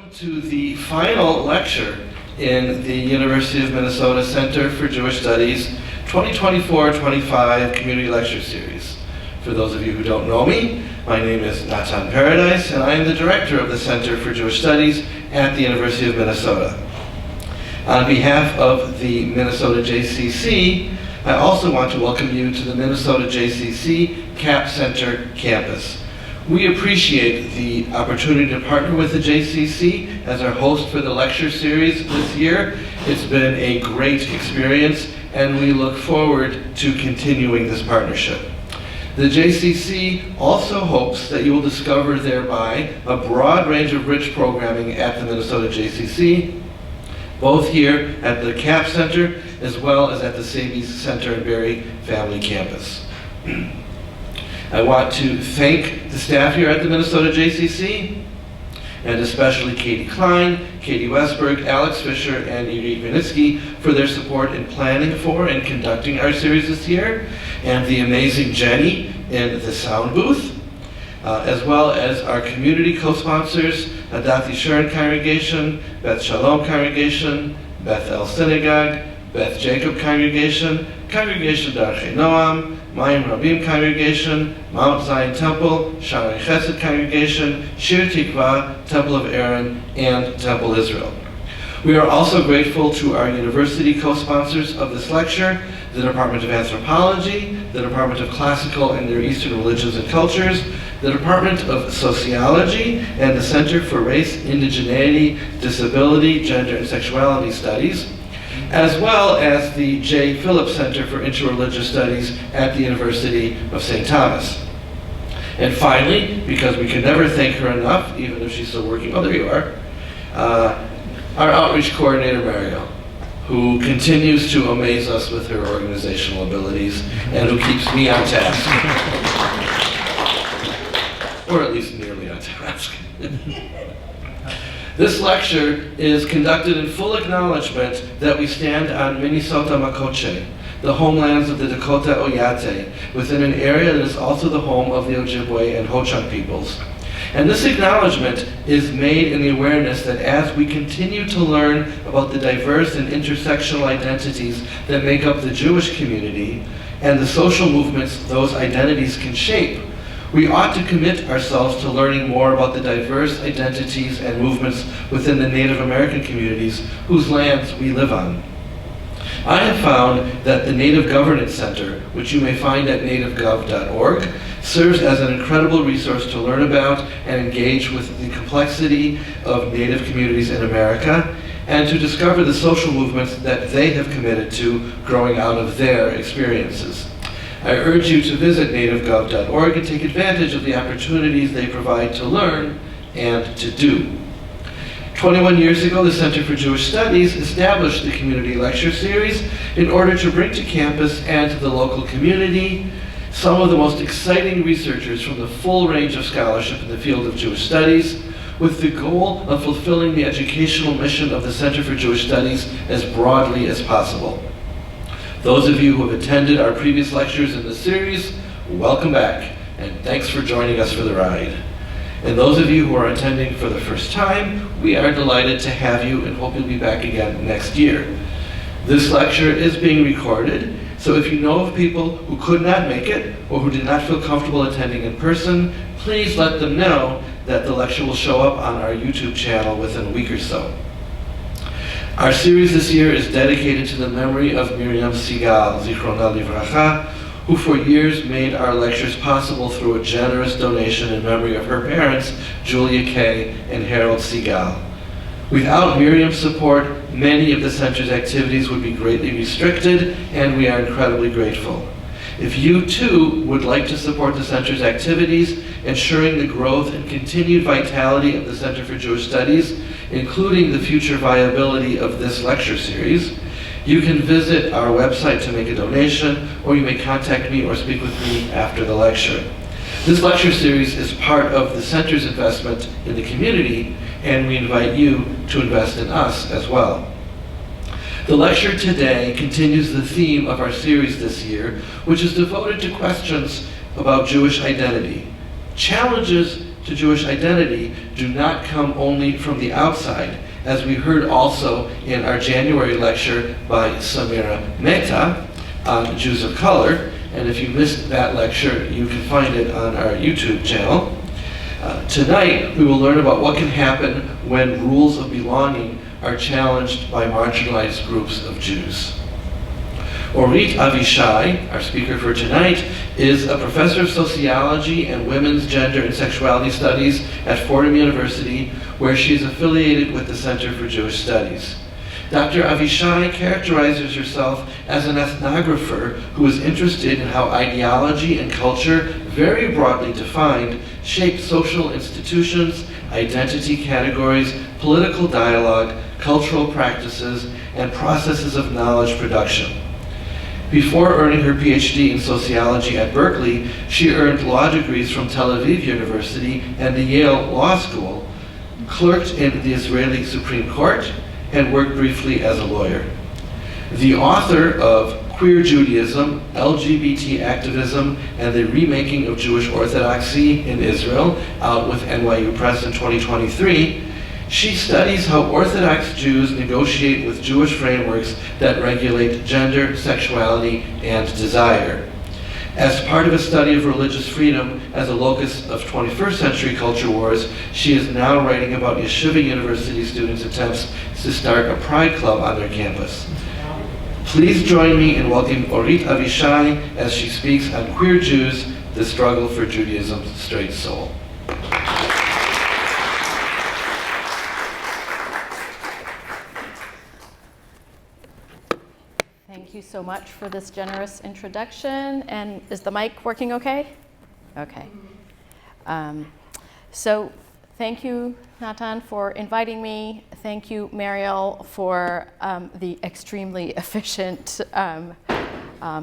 Welcome to the final lecture in the University of Minnesota Center for Jewish Studies 2024-25 Community Lecture Series. For those of you who don't know me, my name is Natan Paradise, and I am the director of the Center for Jewish Studies at the University of Minnesota. On behalf of the Minnesota JCC, I also want to welcome you to the Minnesota JCC Capp Center campus. We appreciate the opportunity to partner with the JCC as our host for the lecture series this year. It's been a great experience, and we look forward to continuing this partnership. The JCC also hopes that you will discover thereby a broad range of rich programming at the Minnesota JCC, both here at the Capp Center as well as at the Sabies Center and Berry Family Campus. I want to thank the staff here at the Minnesota JCC, and especially Katie Klein, Katie Westberg, Alex Fisher, and Orit Avishai for their support in planning for and conducting our series this year, and the amazing Jenny in the sound booth, as well as our community co-sponsors, Adath Yeshurun Congregation, Beth Shalom Congregation, Beth El Synagogue, Beth Jacob Congregation, Congregation Darchei Noam, Mayim Rabim Congregation, Mount Zion Temple, Shaarei Chesed Congregation, Shir Tikva, Temple of Aaron, and Temple Israel. We are also grateful to our university co-sponsors of this lecture, the Department of Anthropology, the Department of Classical and Near Eastern Religions and Cultures, the Department of Sociology, and the Center for Race, Indigeneity, Disability, Gender, and Sexuality Studies, as well as the J. Phillips Center for Interreligious Studies at the University of St. Thomas. And finally, because we can never thank her enough, even if she's still working, oh, there you are, our outreach coordinator, Mario, who continues to amaze us with her organizational abilities and who keeps me on task. Or at least nearly on task. This lecture is conducted in full acknowledgement that we stand on Minnesota Makoche, the homelands of the Dakota Oyate, within an area that is also the home of the Ojibwe and Ho-Chunk peoples. And this acknowledgement is made in the awareness that as we continue to learn about the diverse and intersectional identities that make up the Jewish community and the social movements those identities can shape, we ought to commit ourselves to learning more about the diverse identities and movements within the Native American communities whose lands we live on. I have found that the Native Governance Center, which you may find at nativegov.org, serves as an incredible resource to learn about and engage with the complexity of Native communities in America, and to discover the social movements that they have committed to growing out of their experiences. I urge you to visit nativegov.org and take advantage of the opportunities they provide to learn and to do. 21 years ago, the Center for Jewish Studies established the Community Lecture Series in order to bring to campus and to the local community some of the most exciting researchers from the full range of scholarship in the field of Jewish studies, with the goal of fulfilling the educational mission of the Center for Jewish Studies as broadly as possible. Those of you who have attended our previous lectures in the series, welcome back, and thanks for joining us for the ride. And those of you who are attending for the first time, we are delighted to have you and hope you'll be back again next year. This lecture is being recorded, so if you know of people who could not make it or who did not feel comfortable attending in person, please let them know that the lecture will show up on our YouTube channel within a week or so. Our series this year is dedicated to the memory of Miriam Sigal, Zichrona Livracha, who for years made our lectures possible through a generous donation in memory of her parents, Julia Kay and Harold Sigal. Without Miriam's support, many of the center's activities would be greatly restricted, and we are incredibly grateful. If you too would like to support the center's activities, ensuring the growth and continued vitality of the Center for Jewish Studies, including the future viability of this lecture series, you can visit our website to make a donation, or you may contact me or speak with me after the lecture. This lecture series is part of the Center's investment in the community, and we invite you to invest in us as well. The lecture today continues the theme of our series this year, which is devoted to questions about Jewish identity, challenges to Jewish identity do not come only from the outside, as we heard also in our January lecture by Samira Mehta on Jews of Color. And if you missed that lecture, you can find it on our YouTube channel. Tonight, we will learn about what can happen when rules of belonging are challenged by marginalized groups of Jews. Orit Avishai, our speaker for tonight, is a professor of sociology and women's gender and sexuality studies at Fordham University, where she is affiliated with the Center for Jewish Studies. Dr. Avishai characterizes herself as an ethnographer who is interested in how ideology and culture, very broadly defined, shape social institutions, identity categories, political dialogue, cultural practices, and processes of knowledge production. Before earning her PhD in sociology at Berkeley, she earned law degrees from Tel Aviv University and the Yale Law School, clerked in the Israeli Supreme Court, and worked briefly as a lawyer. The author of Queer Judaism, LGBT Activism, and the Remaking of Jewish Orthodoxy in Israel, out with NYU Press in 2023, she studies how Orthodox Jews negotiate with Jewish frameworks that regulate gender, sexuality, and desire. As part of a study of religious freedom as a locus of 21st century culture wars, she is now writing about Yeshiva University students' attempts to start a pride club on their campus. Please join me in welcoming Orit Avishai as she speaks on Queer Jews, the struggle for Judaism's straight soul. Thank you so much for this generous introduction. And is the mic working okay? Okay. So thank you, Natan, for inviting me. Thank you, Mariel, for the extremely efficient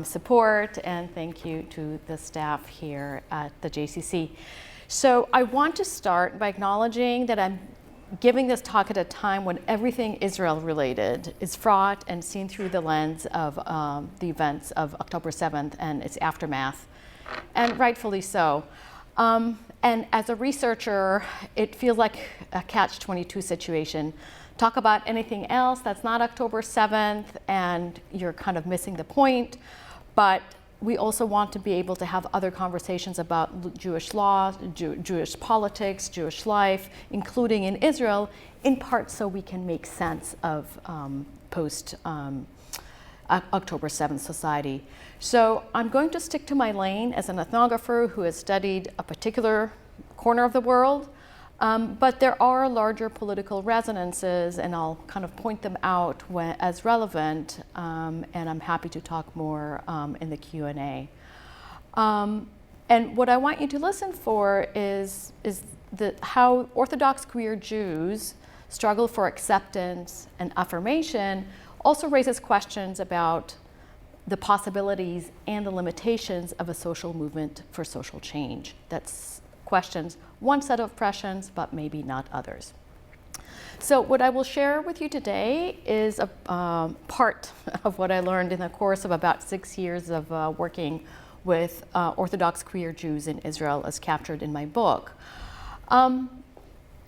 support. And thank you to the staff here at the JCC. So I want to start by acknowledging that I'm giving this talk at a time when everything Israel related is fraught and seen through the lens of the events of October 7th and its aftermath, and rightfully so. And as a researcher, it feels like a catch-22 situation. Talk about anything else that's not October 7th and you're kind of missing the point, but we also want to be able to have other conversations about Jewish law, Jewish politics, Jewish life, including in Israel, in part so we can make sense of post-October 7th society. So I'm going to stick to my lane as an ethnographer who has studied a particular corner of the world, but there are larger political resonances, and I'll kind of point them out as relevant, and I'm happy to talk more in the Q&A. And what I want you to listen for is how Orthodox queer Jews struggle for acceptance and affirmation also raises questions about the possibilities and the limitations of a social movement for social change. That's questions one set of oppressions, but maybe not others. So what I will share with you today is a part of what I learned in the course of about 6 years of working with Orthodox queer Jews in Israel, as captured in my book.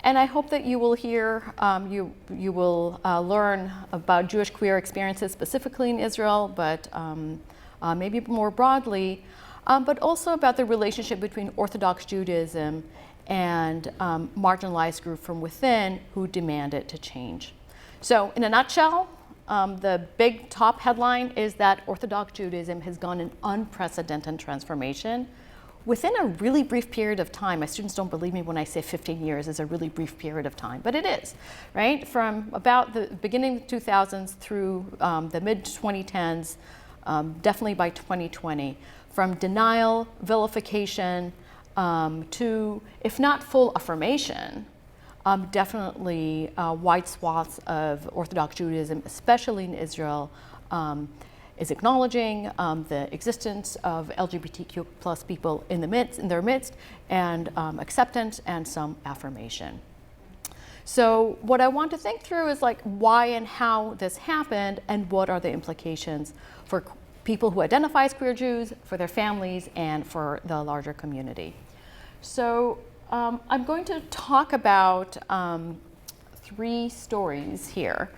And I hope that you will hear, you will learn about Jewish queer experiences specifically in Israel, but maybe more broadly, but also about the relationship between Orthodox Judaism and marginalized group from within who demand it to change. So in a nutshell, the big top headline is that Orthodox Judaism has gone an unprecedented transformation within a really brief period of time. My students don't believe me when I say 15 years is a really brief period of time, but it is, right? From about the beginning of the 2000s through the mid-2010s, definitely by 2020, from denial, vilification, to, if not full affirmation, definitely wide swaths of Orthodox Judaism, especially in Israel, is acknowledging the existence of LGBTQ plus people in their midst, and acceptance and some affirmation. So what I want to think through is like why and how this happened, and what are the implications for people who identify as queer Jews, for their families, and for the larger community. So I'm going to talk about 3 stories here.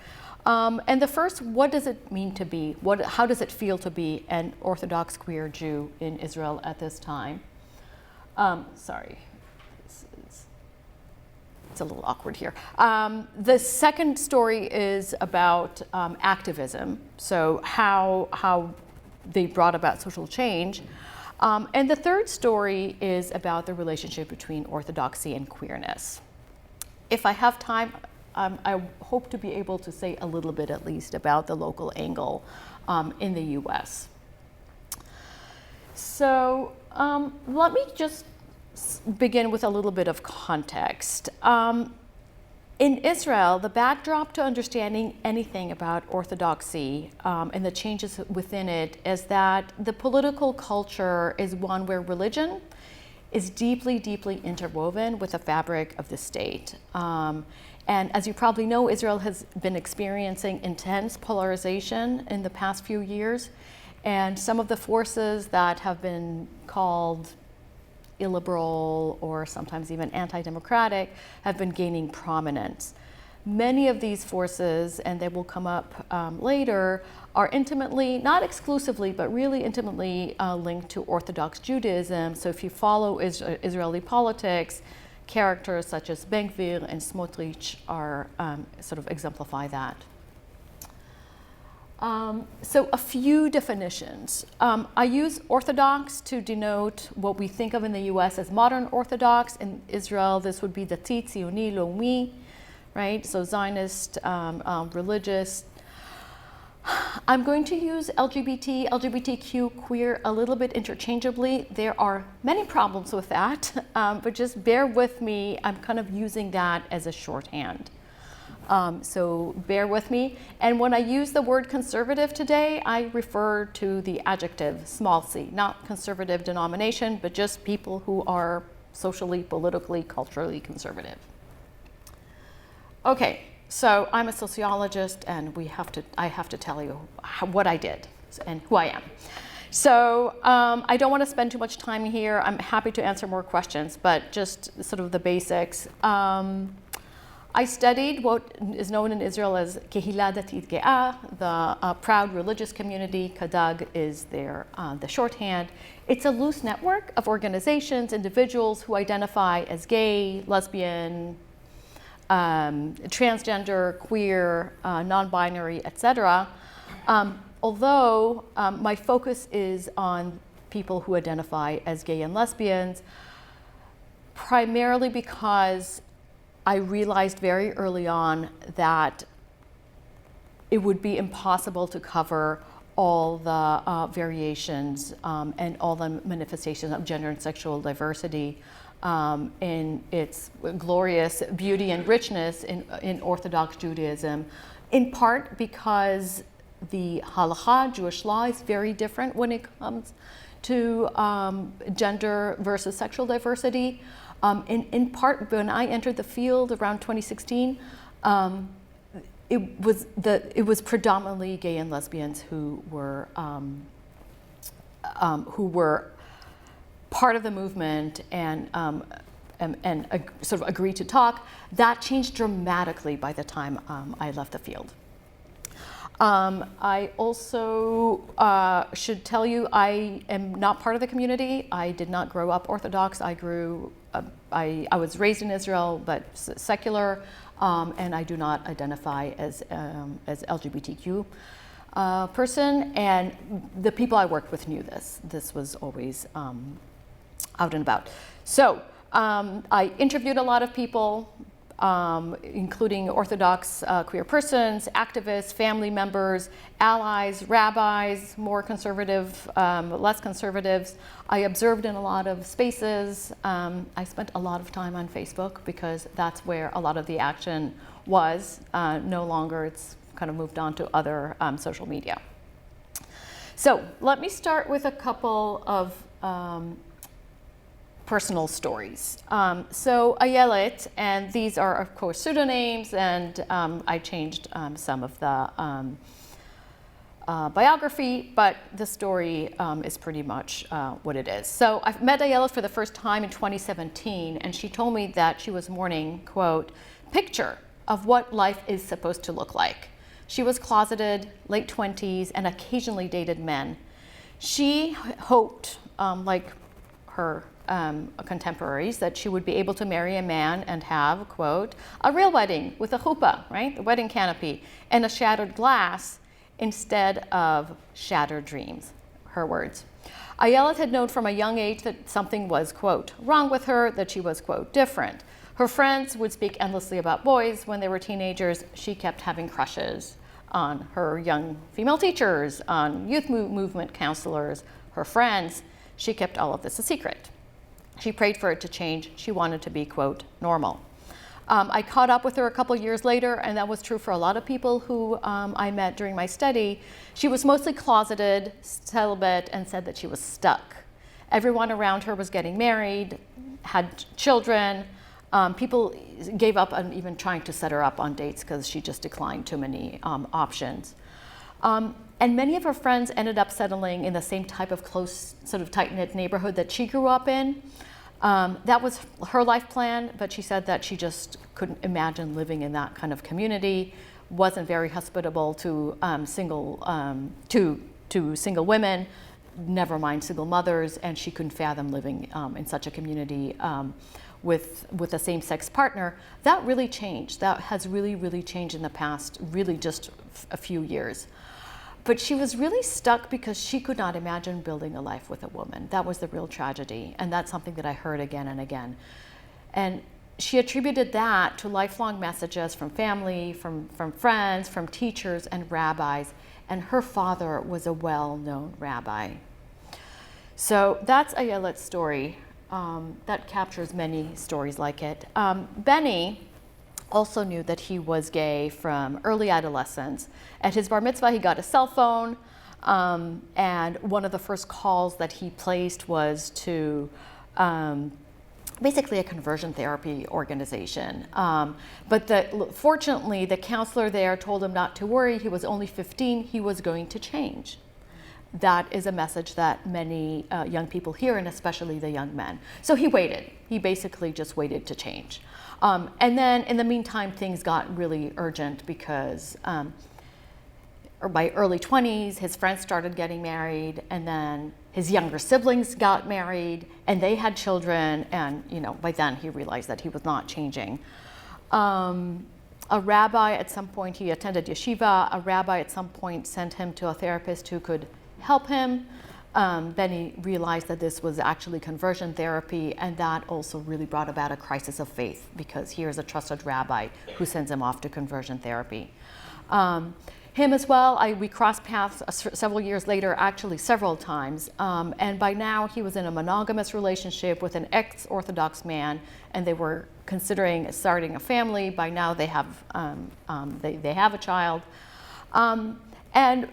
And the first, what does it mean to be, how does it feel to be an Orthodox queer Jew in Israel at this time? Sorry, it's a little awkward here. The second story is about activism, so how they brought about social change. And the third story is about the relationship between orthodoxy and queerness. If I have time, I hope to be able to say a little bit at least about the local angle in the US. So let me just begin with a little bit of context. In Israel, the backdrop to understanding anything about orthodoxy and the changes within it is that the political culture is one where religion is deeply, deeply interwoven with the fabric of the state. And as you probably know, Israel has been experiencing intense polarization in the past few years. And some of the forces that have been called illiberal or sometimes even anti-democratic have been gaining prominence. Many of these forces, and they will come up later, are intimately, not exclusively, but really intimately linked to Orthodox Judaism. So if you follow Israeli politics, characters such as Ben Gvir and Smotrich are sort of exemplify that. So a few definitions. I use Orthodox to denote what we think of in the US as modern Orthodox. In Israel, this would be Dati, Tzioni, Lomi, right? So Zionist, religious. I'm going to use LGBT, LGBTQ, queer a little bit interchangeably. There are many problems with that, but just bear with me. I'm kind of using that as a shorthand. So bear with me. And when I use the word conservative today, I refer to the adjective small c, not conservative denomination, but just people who are socially, politically, culturally conservative. Okay, so I'm a sociologist, and I have to tell you what I did and who I am. So I don't want to spend too much time here. I'm happy to answer more questions, but just sort of the basics. I studied what is known in Israel as Kehila Datit Ge'ah, the proud religious community. Kadag is the shorthand. It's a loose network of organizations, individuals who identify as gay, lesbian, transgender, queer, non-binary, etc. Although my focus is on people who identify as gay and lesbians, primarily because I realized very early on that it would be impossible to cover all the variations and all the manifestations of gender and sexual diversity in its glorious beauty and richness in Orthodox Judaism, in part because the halakha, Jewish law, is very different when it comes to gender versus sexual diversity. In part, when I entered the field around 2016, it was predominantly gay and lesbians who were part of the movement and sort of agreed to talk. That changed dramatically by the time I left the field. I also should tell you I am not part of the community. I did not grow up Orthodox. I was raised in Israel, but secular, and I do not identify as LGBTQ person. And the people I worked with knew this. This was always out and about. So I interviewed a lot of people, including Orthodox queer persons, activists, family members, allies, rabbis, more conservative, less conservatives. I observed in a lot of spaces. I spent a lot of time on Facebook because that's where a lot of the action was. No longer, it's kind of moved on to other social media. So let me start with a couple of personal stories. So Ayelet, and these are of course pseudonyms, and I changed some of the biography, but the story is pretty much what it is. So I met Ayelet for the first time in 2017, and she told me that she was mourning, quote, picture of what life is supposed to look like. She was closeted, late 20s, and occasionally dated men. She hoped, like her contemporaries, that she would be able to marry a man and have, quote, a real wedding with a chuppah, right, the wedding canopy, and a shattered glass instead of shattered dreams, her words. Ayelet had known from a young age that something was, quote, wrong with her, that she was, quote, different. Her friends would speak endlessly about boys when they were teenagers. She kept having crushes on her young female teachers, on youth movement counselors, her friends. She kept all of this a secret. She prayed for it to change. She wanted to be, quote, normal. I caught up with her a couple years later, and that was true for a lot of people who I met during my study. She was mostly closeted, celibate, and said that she was stuck. Everyone around her was getting married, had children. People gave up on even trying to set her up on dates because she just declined too many options. And many of her friends ended up settling in the same type of close, sort of tight-knit neighborhood that she grew up in. That was her life plan, but she said that she just couldn't imagine living in that kind of community, wasn't very hospitable to single women, never mind single mothers, and she couldn't fathom living in such a community with a same-sex partner. That really changed. That has really, really changed in the past, really just a few years. But she was really stuck because she could not imagine building a life with a woman. That was the real tragedy, and that's something that I heard again and again. And she attributed that to lifelong messages from family, from friends, from teachers and rabbis, and her father was a well-known rabbi. So that's Ayelet's story. That captures many stories like it. Benny also knew that he was gay from early adolescence. At his bar mitzvah, he got a cell phone, and one of the first calls that he placed was to basically a conversion therapy organization. But fortunately, the counselor there told him not to worry. He was only 15. He was going to change. That is a message that many young people hear, and especially the young men. So he waited. He basically just waited to change. And then in the meantime, things got really urgent because by early 20s, his friends started getting married, and then his younger siblings got married, and they had children, and by then he realized that he was not changing. A rabbi at some point, he attended yeshiva, a rabbi at some point sent him to a therapist who could help him. Then he realized that this was actually conversion therapy, and that also really brought about a crisis of faith because here's a trusted rabbi who sends him off to conversion therapy. Him as well, we crossed paths several years later, actually several times, and by now he was in a monogamous relationship with an ex-Orthodox man, and they were considering starting a family. By now they have a child, and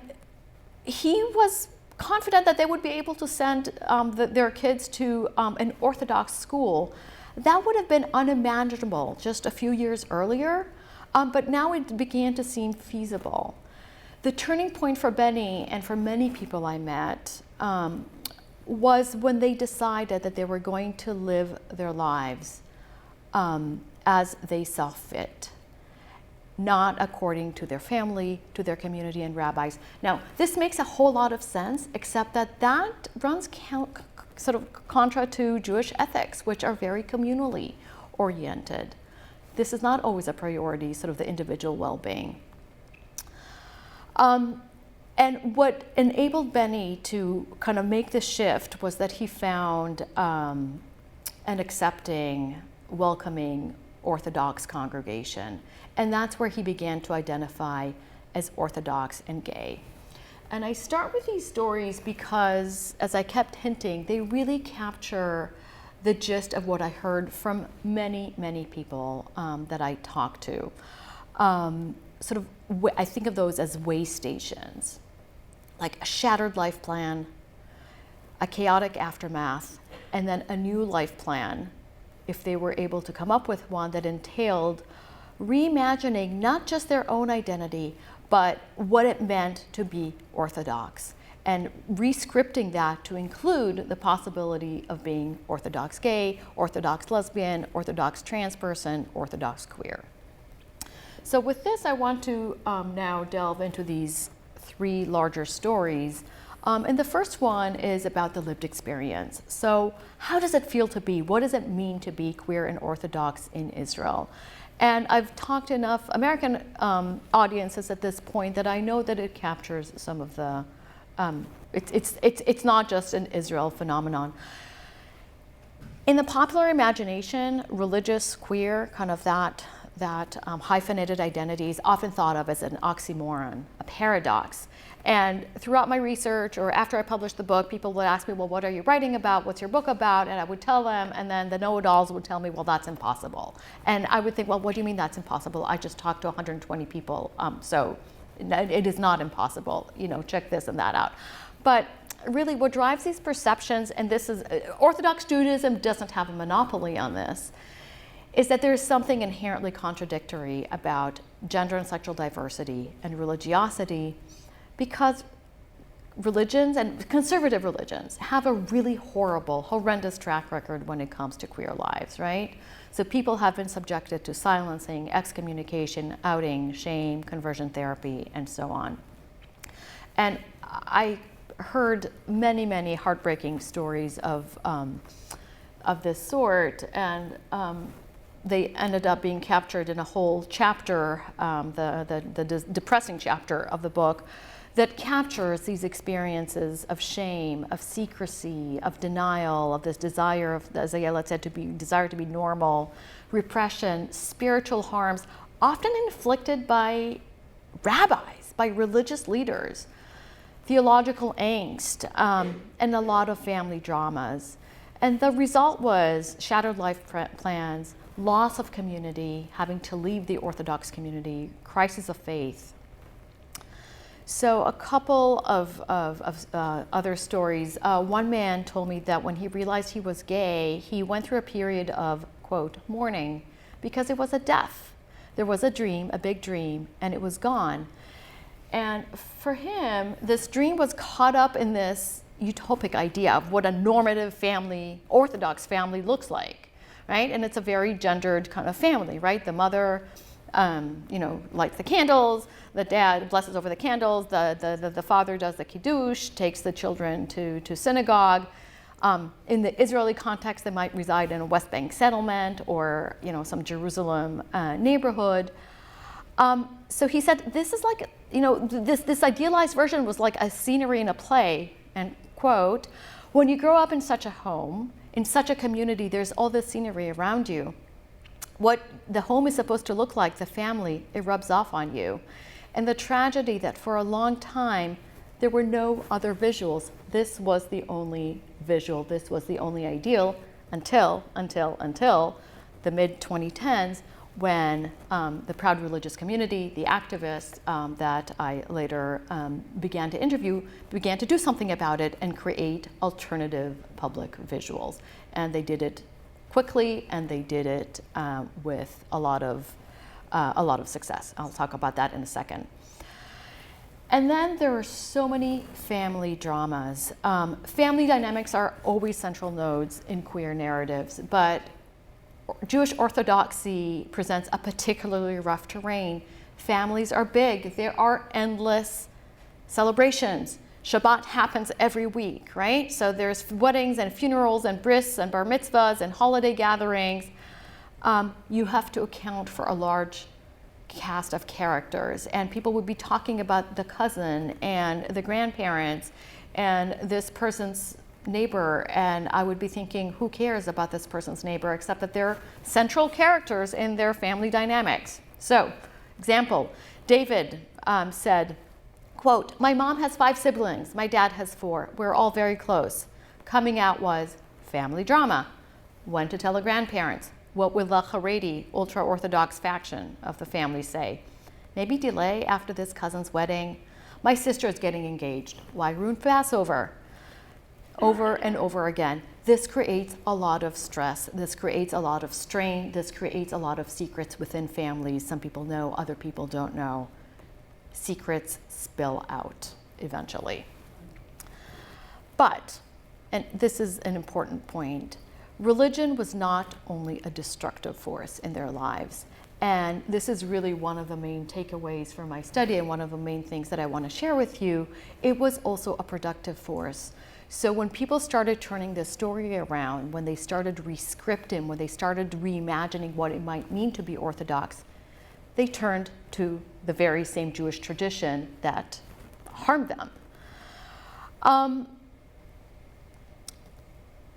he was confident that they would be able to send their kids to an Orthodox school. That would have been unimaginable just a few years earlier, but now it began to seem feasible. The turning point for Benny and for many people I met was when they decided that they were going to live their lives as they saw fit, not according to their family, to their community and rabbis. Now, this makes a whole lot of sense, except that runs sort of contra to Jewish ethics, which are very communally oriented. This is not always a priority, sort of the individual well-being. And what enabled Benny to kind of make this shift was that he found an accepting, welcoming Orthodox congregation. And that's where he began to identify as Orthodox and gay. And I start with these stories because, as I kept hinting, they really capture the gist of what I heard from many, many people that I talked to. Sort of, I think of those as way stations, like a shattered life plan, a chaotic aftermath, and then a new life plan, if they were able to come up with one that entailed reimagining not just their own identity, but what it meant to be Orthodox, and re-scripting that to include the possibility of being Orthodox gay, Orthodox lesbian, Orthodox trans person, Orthodox queer. So with this, I want to now delve into these three larger stories. And the first one is about the lived experience. So how does it feel to be? What does it mean to be queer and Orthodox in Israel? And I've talked to enough American audiences at this point that I know that it captures some of the, it's not just an Israel phenomenon. In the popular imagination, religious queer, kind of that hyphenated identity is often thought of as an oxymoron, a paradox. And throughout my research, or after I published the book, people would ask me, well, what are you writing about? What's your book about? And I would tell them, and then the know-it-alls would tell me, well, that's impossible. And I would think, well, what do you mean that's impossible? I just talked to 120 people, so it is not impossible. Check this and that out. But really what drives these perceptions, and this is, Orthodox Judaism doesn't have a monopoly on this, is that there is something inherently contradictory about gender and sexual diversity and religiosity, because religions, and conservative religions, have a really horrendous track record when it comes to queer lives, right? So people have been subjected to silencing, excommunication, outing, shame, conversion therapy, and so on. And I heard many heartbreaking stories of this sort, and they ended up being captured in a whole chapter, the depressing chapter of the book, that captures these experiences of shame, of secrecy, of denial, of this desire of, as Ayala said, desire to be normal, repression, spiritual harms, often inflicted by rabbis, by religious leaders, theological angst, and a lot of family dramas. And the result was shattered life plans, loss of community, having to leave the Orthodox community, crisis of faith. So a couple of other stories. One man told me that when he realized he was gay, he went through a period of, quote, mourning, because it was a death. There was a dream, a big dream, and it was gone. And for him, this dream was caught up in this utopic idea of what a normative family, Orthodox family looks like, right? And it's a very gendered kind of family, right? The mother, lights the candles, the dad blesses over the candles, the father does the kiddush, takes the children to synagogue. In the Israeli context, they might reside in a West Bank settlement or some Jerusalem neighborhood. So he said, this is like, this idealized version was like a scenery in a play, and quote, when you grow up in such a home, in such a community, there's all this scenery around you. What the home is supposed to look like, the family, it rubs off on you. And the tragedy that for a long time, there were no other visuals. This was the only visual, this was the only ideal until the mid-2010s, when the proud religious community, the activists that I later began to interview, began to do something about it and create alternative public visuals. And they did it quickly, and they did it with a lot of success. I'll talk about that in a second. And then there are so many family dramas. Family dynamics are always central nodes in queer narratives, but Jewish Orthodoxy presents a particularly rough terrain. Families are big. There are endless celebrations. Shabbat happens every week, right? So there's weddings and funerals and bris and bar mitzvahs and holiday gatherings. You have to account for a large cast of characters, and people would be talking about the cousin and the grandparents and this person's neighbor, and I would be thinking, who cares about this person's neighbor except that they're central characters in their family dynamics. So, example, David said, quote, my mom has 5 siblings, my dad has 4. We're all very close. Coming out was family drama. When to tell the grandparents. What will the Haredi, ultra-Orthodox faction of the family say? Maybe delay after this cousin's wedding. My sister is getting engaged. Why ruin Passover? Over and over again. This creates a lot of stress. This creates a lot of strain. This creates a lot of secrets within families. Some people know, other people don't know. secrets spill out eventually. But, and this is an important point, religion was not only a destructive force in their lives. And this is really one of the main takeaways from my study and one of the main things that I want to share with you. It was also a productive force. So when people started turning this story around, when they started re-scripting, when they started reimagining what it might mean to be Orthodox, they turned to the very same Jewish tradition that harmed them.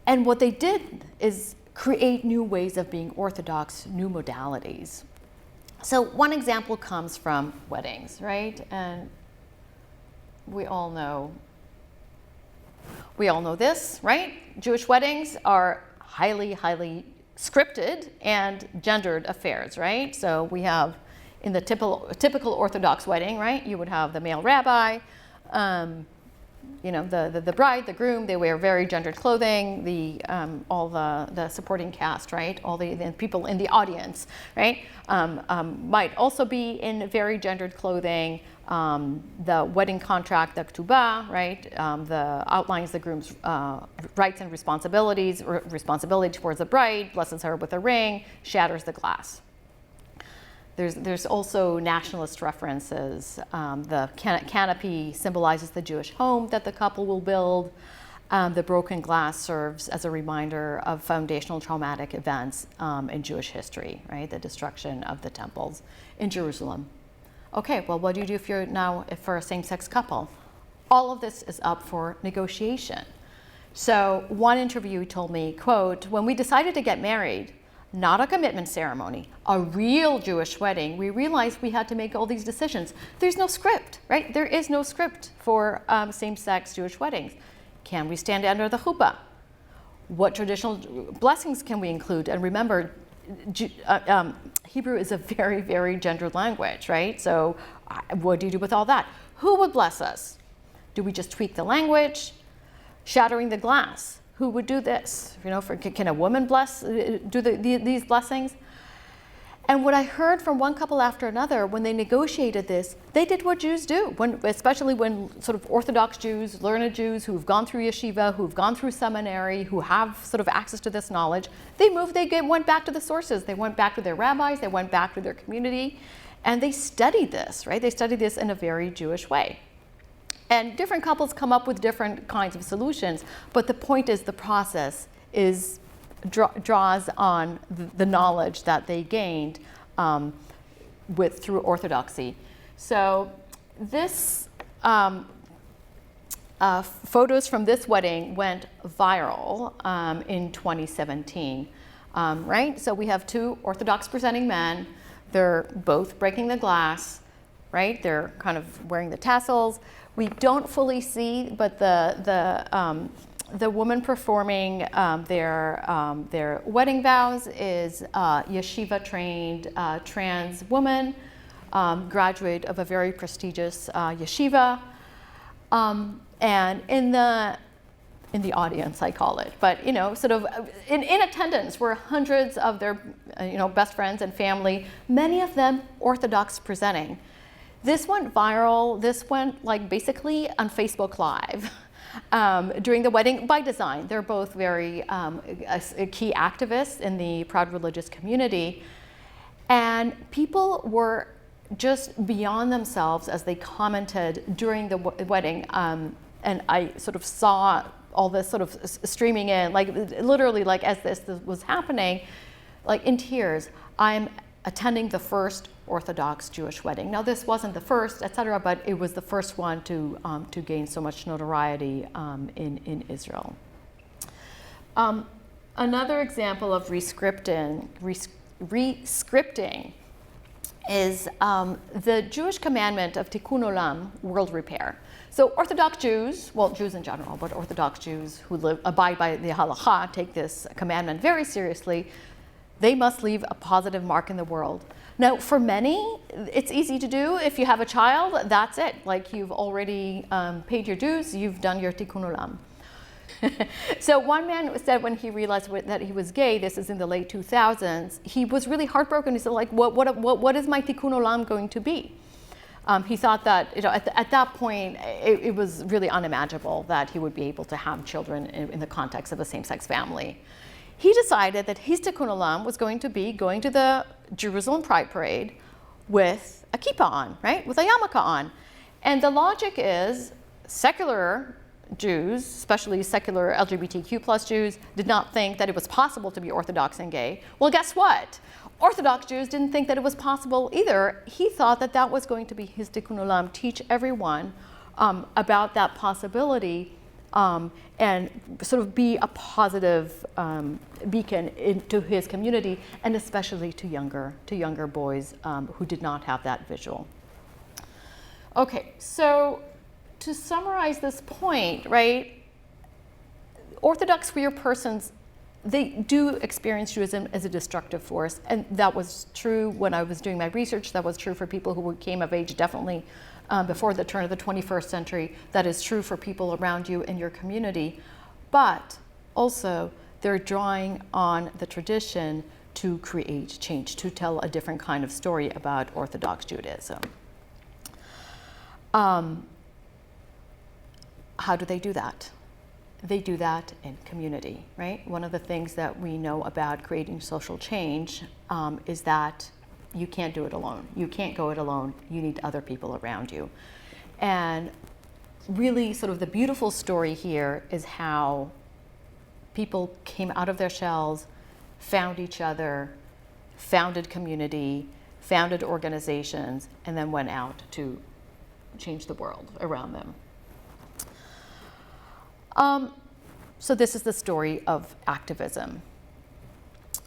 And what they did is create new ways of being Orthodox, new modalities. So one example comes from weddings, right? And we all know this, right? Jewish weddings are highly, highly scripted and gendered affairs, right? So we have in the typical Orthodox wedding, right? You would have the male rabbi, the bride, the groom, they wear very gendered clothing, all the supporting cast, right? All the people in the audience, right? Might also be in very gendered clothing. The wedding contract, the ketubah, right? The outlines the groom's rights and responsibilities, responsibility towards the bride, blesses her with a ring, shatters the glass. There's also nationalist references. The canopy symbolizes the Jewish home that the couple will build. The broken glass serves as a reminder of foundational traumatic events in Jewish history, right? The destruction of the temples in Jerusalem. Okay, well, what do you do for a same-sex couple? All of this is up for negotiation. So one interviewee told me, quote, "When we decided to get married, not a commitment ceremony, a real Jewish wedding, we realized we had to make all these decisions. There's no script, right? There is no script for same-sex Jewish weddings. Can we stand under the chuppah? What traditional blessings can we include?" And remember, Hebrew is a very, very gendered language, right? So what do you do with all that? Who would bless us? Do we just tweak the language? Shattering the glass. Who would do this? Can a woman do these blessings? And what I heard from one couple after another, when they negotiated this, they did what Jews do, especially when sort of Orthodox Jews, learned Jews who've gone through yeshiva, who've gone through seminary, who have sort of access to this knowledge, they went back to the sources. They went back to their rabbis, they went back to their community, and they studied this, right? They studied this in a very Jewish way. And different couples come up with different kinds of solutions, but the point is the process draws on the knowledge that they gained through orthodoxy. So this photos from this wedding went viral in 2017, right? So we have two Orthodox presenting men. They're both breaking the glass, right? They're kind of wearing the tassels. We don't fully see, but the woman performing their wedding vows is a yeshiva-trained trans woman, graduate of a very prestigious yeshiva, and in the audience, I call it, but sort of in attendance were hundreds of their best friends and family, many of them Orthodox presenting. This went viral. This went basically on Facebook Live during the wedding by design. They're both very key activists in the proud religious community. And people were just beyond themselves as they commented during the wedding. And I sort of saw all this sort of streaming in, literally as this was happening, in tears. I'm attending the first Orthodox Jewish wedding. Now, this wasn't the first, etc., but it was the first one to gain so much notoriety in Israel. Another example of re-scripting is the Jewish commandment of Tikkun Olam, world repair. So Orthodox Jews, well, Jews in general, but Orthodox Jews who abide by the halakha take this commandment very seriously. They must leave a positive mark in the world. Now, for many, it's easy to do. If you have a child, that's it. You've already paid your dues, you've done your tikkun olam. So one man said when he realized that he was gay, this is in the late 2000s, he was really heartbroken. He said, what is my tikkun olam going to be? He thought that, at that point, it was really unimaginable that he would be able to have children in the context of a same-sex family. He decided that his tikkun olam was going to be going to the Jerusalem Pride Parade with a kippah on, right? With a yarmulke on. And the logic is secular Jews, especially secular LGBTQ plus Jews, did not think that it was possible to be Orthodox and gay. Well, guess what? Orthodox Jews didn't think that it was possible either. He thought that that was going to be his tikkun olam, teach everyone about that possibility, and sort of be a positive beacon into his community, and especially to younger boys who did not have that visual. Okay, so to summarize this point, right, Orthodox queer persons, they do experience Judaism as a destructive force, and that was true when I was doing my research. That was true for people who came of age definitely before the turn of the 21st century. That is true for people around you in your community. But also, they're drawing on the tradition to create change, to tell a different kind of story about Orthodox Judaism. How do they do that? They do that in community, right? One of the things that we know about creating social change is that you can't do it alone. You can't go it alone. You need other people around you. And really sort of the beautiful story here is how people came out of their shells, found each other, founded community, founded organizations, and then went out to change the world around them. So this is the story of activism.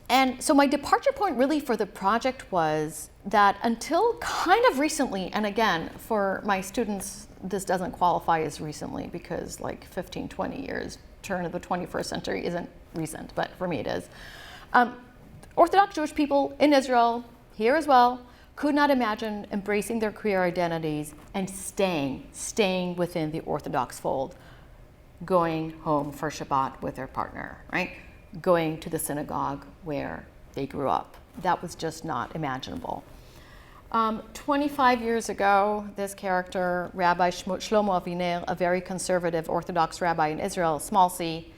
And so my departure point really for the project was that until kind of recently, and again, for my students, this doesn't qualify as recently because like 15, 20 years, turn of the 21st century isn't recent, but for me it is. Orthodox Jewish people in Israel, here as well, could not imagine embracing their queer identities and staying within the Orthodox fold, going home for Shabbat with their partner, right? Going to the synagogue where they grew up. That was just not imaginable. 25 years ago, this character, Rabbi Shlomo Aviner, a very conservative Orthodox rabbi in Israel, small c,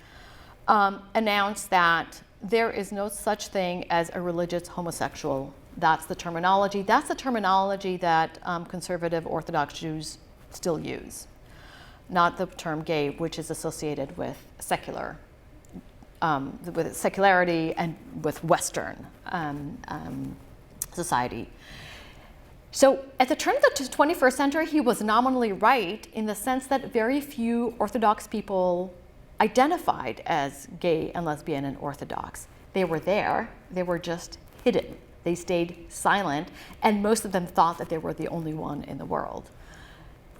announced that there is no such thing as a religious homosexual. That's the terminology. That's the terminology that conservative Orthodox Jews still use. Not the term gay, which is associated with secular, with secularity and with Western society. So at the turn of the 21st century, he was nominally right in the sense that very few Orthodox people identified as gay and lesbian and Orthodox. They were there, they were just hidden. They stayed silent, and most of them thought that they were the only one in the world.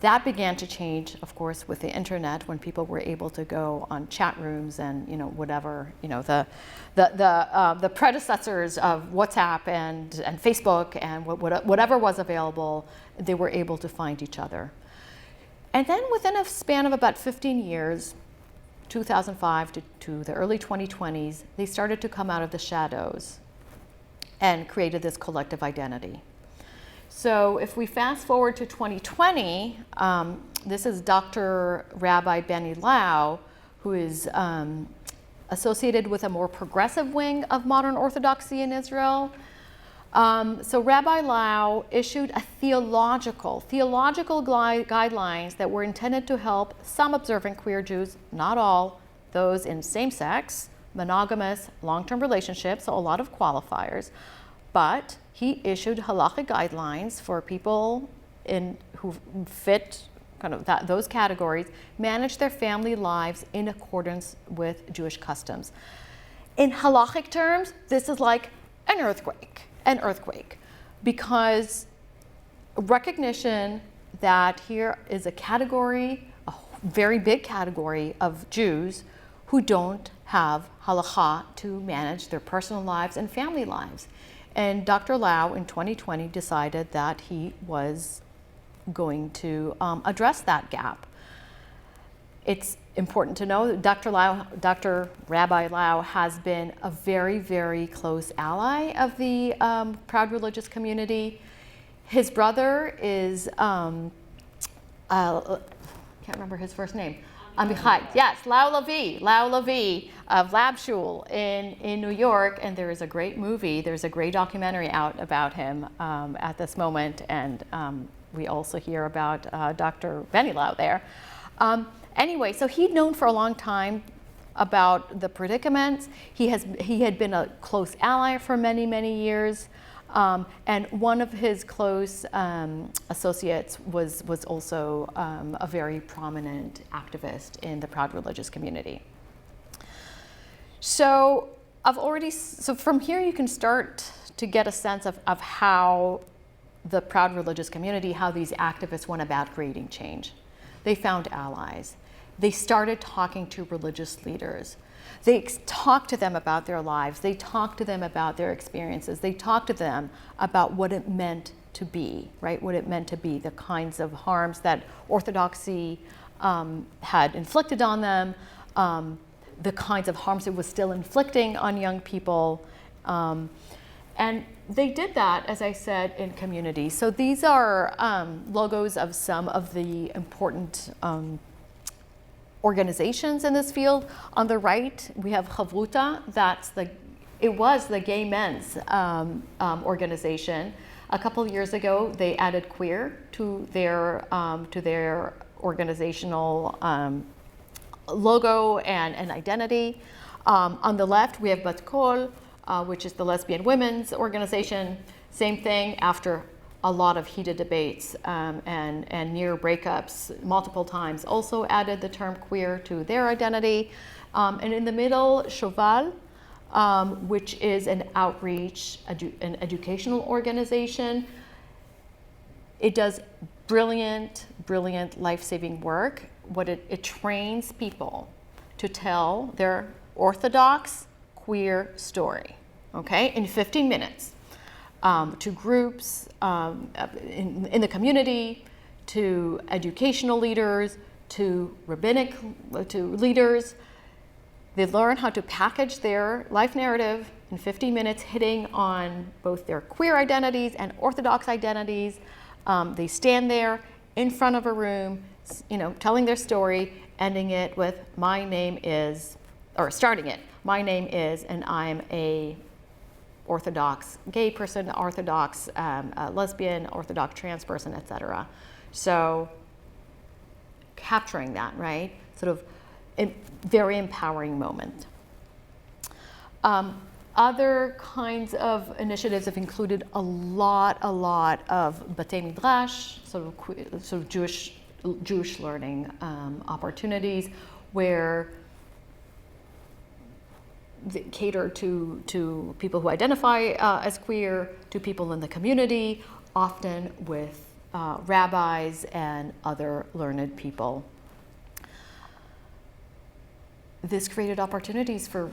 That began to change, of course, with the internet, when people were able to go on chat rooms and whatever, the predecessors of WhatsApp and Facebook and whatever was available, they were able to find each other. And then within a span of about 15 years, 2005 to the early 2020s, they started to come out of the shadows and created this collective identity. So if we fast forward to 2020, this is Dr. Rabbi Benny Lau, who is associated with a more progressive wing of modern Orthodoxy in Israel. So Rabbi Lau issued a theological guidelines that were intended to help some observant queer Jews, not all, those in same-sex, monogamous, long-term relationships, so a lot of qualifiers, but he issued halachic guidelines for people who fit kind of those categories, manage their family lives in accordance with Jewish customs. In halachic terms, this is like an earthquake, because recognition that here is a category, a very big category of Jews who don't have halakha to manage their personal lives and family lives. And Dr. Lau in 2020 decided that he was going to address that gap. It's important to know that Dr. Rabbi Lau has been a very, very close ally of the proud religious community. His brother is, can't remember his first name. Amichai, yes, Lau Levi of Lab Shul in New York, and there is a great movie, there's a great documentary out about him at this moment, and we also hear about Dr. Benny Lau there. Anyway, so he'd known for a long time about the predicaments. He had been a close ally for many, many years. And one of his close associates was also a very prominent activist in the Proud Religious community. So from here you can start to get a sense of how the Proud Religious community, how these activists went about creating change. They found allies. They started talking to religious leaders. They talked to them about their lives. They talked to them about their experiences. They talked to them about what it meant to be, right? What it meant to be, the kinds of harms that Orthodoxy had inflicted on them, the kinds of harms it was still inflicting on young people. And they did that, as I said, in community. So these are logos of some of the important organizations in this field. On the right, we have Chavruta. It was the gay men's organization. A couple of years ago, they added queer to their organizational logo and identity. On the left, we have Bat Kol, which is the lesbian women's organization. Same thing, after a lot of heated debates and near breakups multiple times, also added the term queer to their identity. And in the middle, Shoval, which is an outreach, an educational organization. It does brilliant life-saving work. It trains people to tell their Orthodox queer story, okay, in 15 minutes. To groups in the community, to educational leaders, to rabbinic, to leaders. They learn how to package their life narrative in 15 minutes, hitting on both their queer identities and Orthodox identities. They stand there in front of a room, telling their story, ending it with, starting it, my name is, and I'm a Orthodox gay person, Orthodox lesbian, Orthodox trans person, etc. So capturing that, right? Sort of a very empowering moment. Other kinds of initiatives have included a lot of Batei Midrash, sort of Jewish learning opportunities where cater to people who identify as queer, to people in the community, often with rabbis and other learned people. This created opportunities for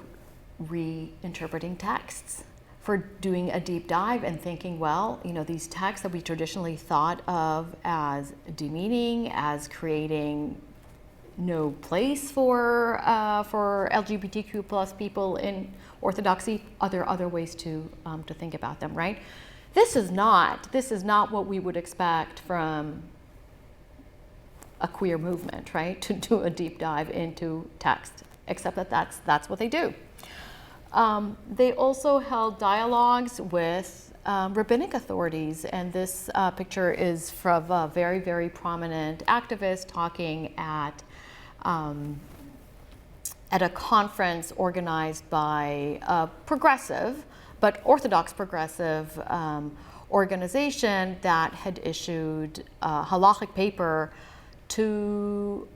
reinterpreting texts, for doing a deep dive and thinking, well, these texts that we traditionally thought of as demeaning, as creating no place for LGBTQ plus people in Orthodoxy. Are there other ways to think about them, right? This is not what we would expect from a queer movement, right? To do a deep dive into text, except that that's what they do. They also held dialogues with rabbinic authorities, and this picture is from a very, very prominent activist talking at a conference organized by a progressive, but Orthodox progressive organization that had issued a halachic paper to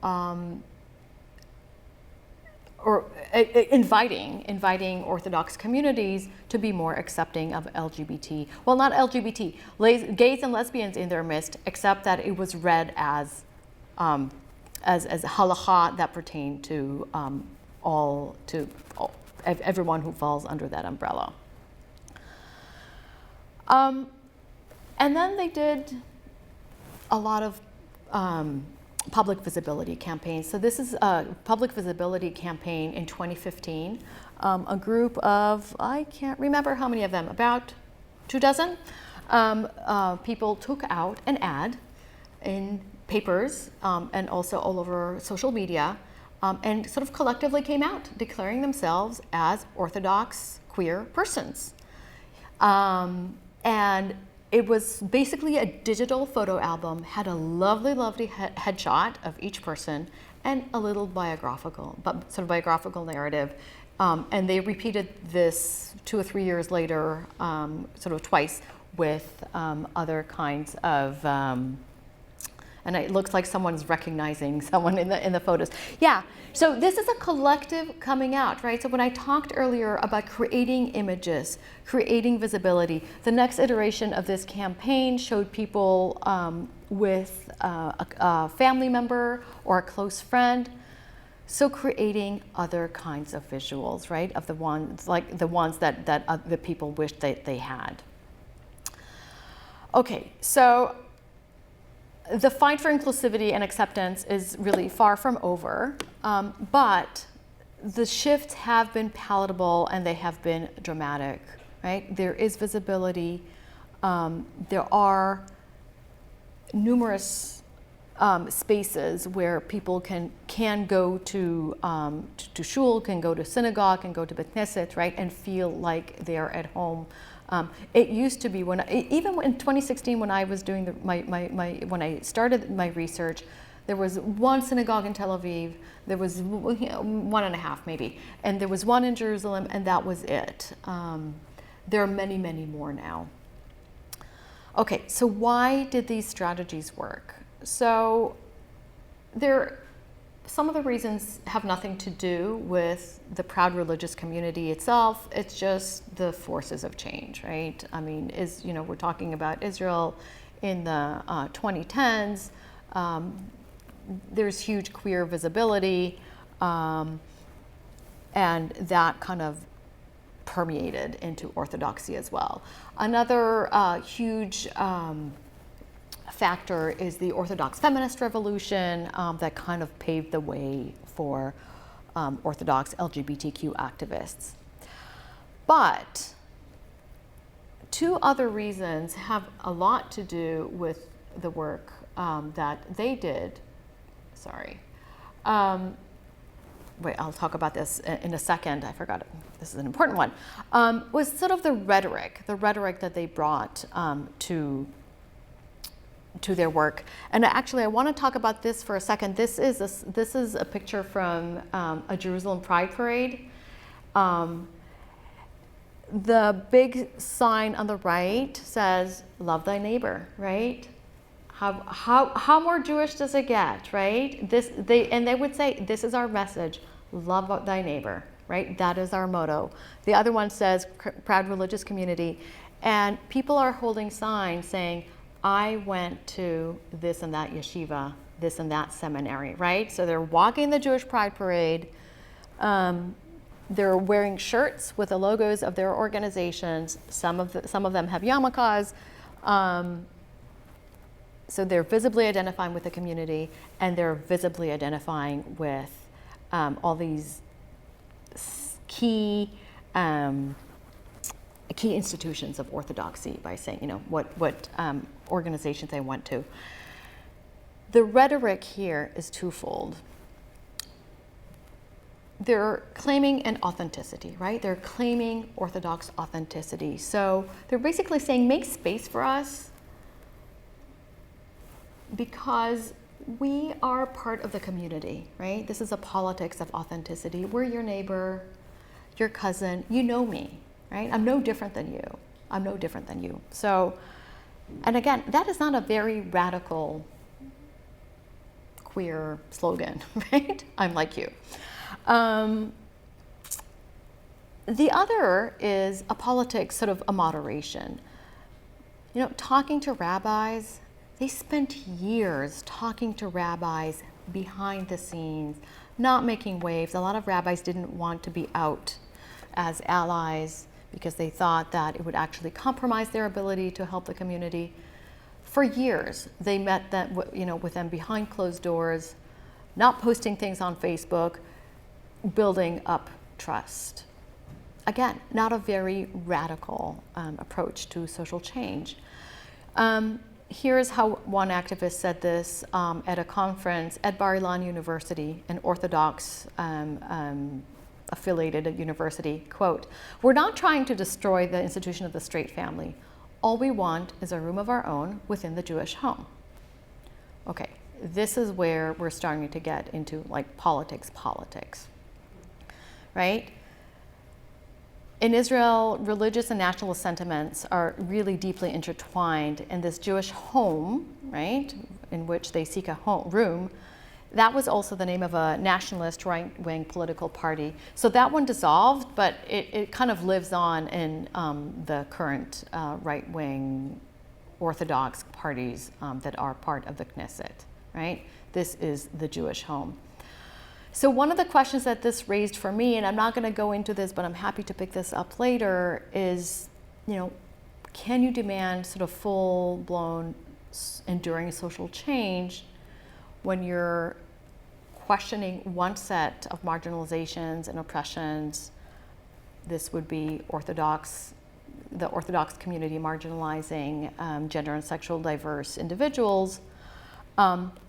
inviting Orthodox communities to be more accepting of LGBT, well, not LGBT, gays and lesbians in their midst, except that it was read as halakha that pertained to everyone who falls under that umbrella. And then they did a lot of public visibility campaigns. So this is a public visibility campaign in 2015. A group of, I can't remember how many of them, about 24 people took out an ad in papers and also all over social media, and sort of collectively came out declaring themselves as Orthodox queer persons. And it was basically a digital photo album, had a lovely, lovely headshot of each person and a little biographical narrative. And they repeated this 2 or 3 years later, sort of twice, with other kinds of, and it looks like someone's recognizing someone in the photos. Yeah, so this is a collective coming out, right? So when I talked earlier about creating images, creating visibility, the next iteration of this campaign showed people with a family member or a close friend. So creating other kinds of visuals, right? Of the ones that the people wished they had. Okay, so the fight for inclusivity and acceptance is really far from over, but the shifts have been palatable and they have been dramatic, right? There is visibility. There are numerous spaces where people can go to shul, can go to synagogue, can go to Beit Knesset, right, and feel like they're at home. It used to be even in 2016 when I was doing when I started my research, there was one synagogue in Tel Aviv, there was 1.5 maybe, and there was one in Jerusalem, and that was it. There are many, many more now. Okay, so why did these strategies work? So some of the reasons have nothing to do with the proud religious community itself. It's just the forces of change, right? I mean, we're talking about Israel in the 2010s. There's huge queer visibility, and that kind of permeated into Orthodoxy as well. Another huge factor is the Orthodox feminist revolution that kind of paved the way for Orthodox LGBTQ activists. But 2 other reasons have a lot to do with the work that they did. Sorry. Wait, I'll talk about this in a second. I forgot it. This is an important one. Was sort of the rhetoric that they brought to their work. And actually, I want to talk about this for a second. This is a picture from a Jerusalem Pride Parade. The big sign on the right says, "Love thy neighbor," right? How more Jewish does it get, right? They would say, "This is our message: love thy neighbor," right? That is our motto. The other one says, "Proud religious community," and people are holding signs saying, "I went to this and that yeshiva, this and that seminary," right? So they're walking the Jewish Pride Parade. They're wearing shirts with the logos of their organizations. Some of them have yarmulkes. So they're visibly identifying with the community, and they're visibly identifying with all these key institutions of Orthodoxy by saying, what organizations they went to. The rhetoric here is twofold. They're claiming an authenticity, right? They're claiming Orthodox authenticity. So they're basically saying, make space for us because we are part of the community, right? This is a politics of authenticity. We're your neighbor, your cousin, you know me, right? I'm no different than you. I'm no different than you. So, and again, that is not a very radical queer slogan, right? I'm like you. The other is a politics, sort of a moderation. Talking to rabbis, they spent years talking to rabbis behind the scenes, not making waves. A lot of rabbis didn't want to be out as allies because they thought that it would actually compromise their ability to help the community. For years, they met them, with them behind closed doors, not posting things on Facebook, building up trust. again, not a very radical approach to social change. Here's how one activist said this at a conference at Bar-Ilan University, an Orthodox affiliated university. Quote, "We're not trying to destroy the institution of the straight family. All we want is a room of our own within the Jewish home." Okay, this is where we're starting to get into like politics, right? In Israel, religious and nationalist sentiments are really deeply intertwined, and this Jewish home, right, in which they seek a room, that was also the name of a nationalist right-wing political party. So that one dissolved, but it kind of lives on in the current right-wing Orthodox parties that are part of the Knesset, right? This is the Jewish home. So one of the questions that this raised for me, and I'm not going to go into this, but I'm happy to pick this up later, is, can you demand sort of full-blown, enduring social change when you're questioning one set of marginalizations and oppressions? This would be the Orthodox community marginalizing gender and sexual diverse individuals,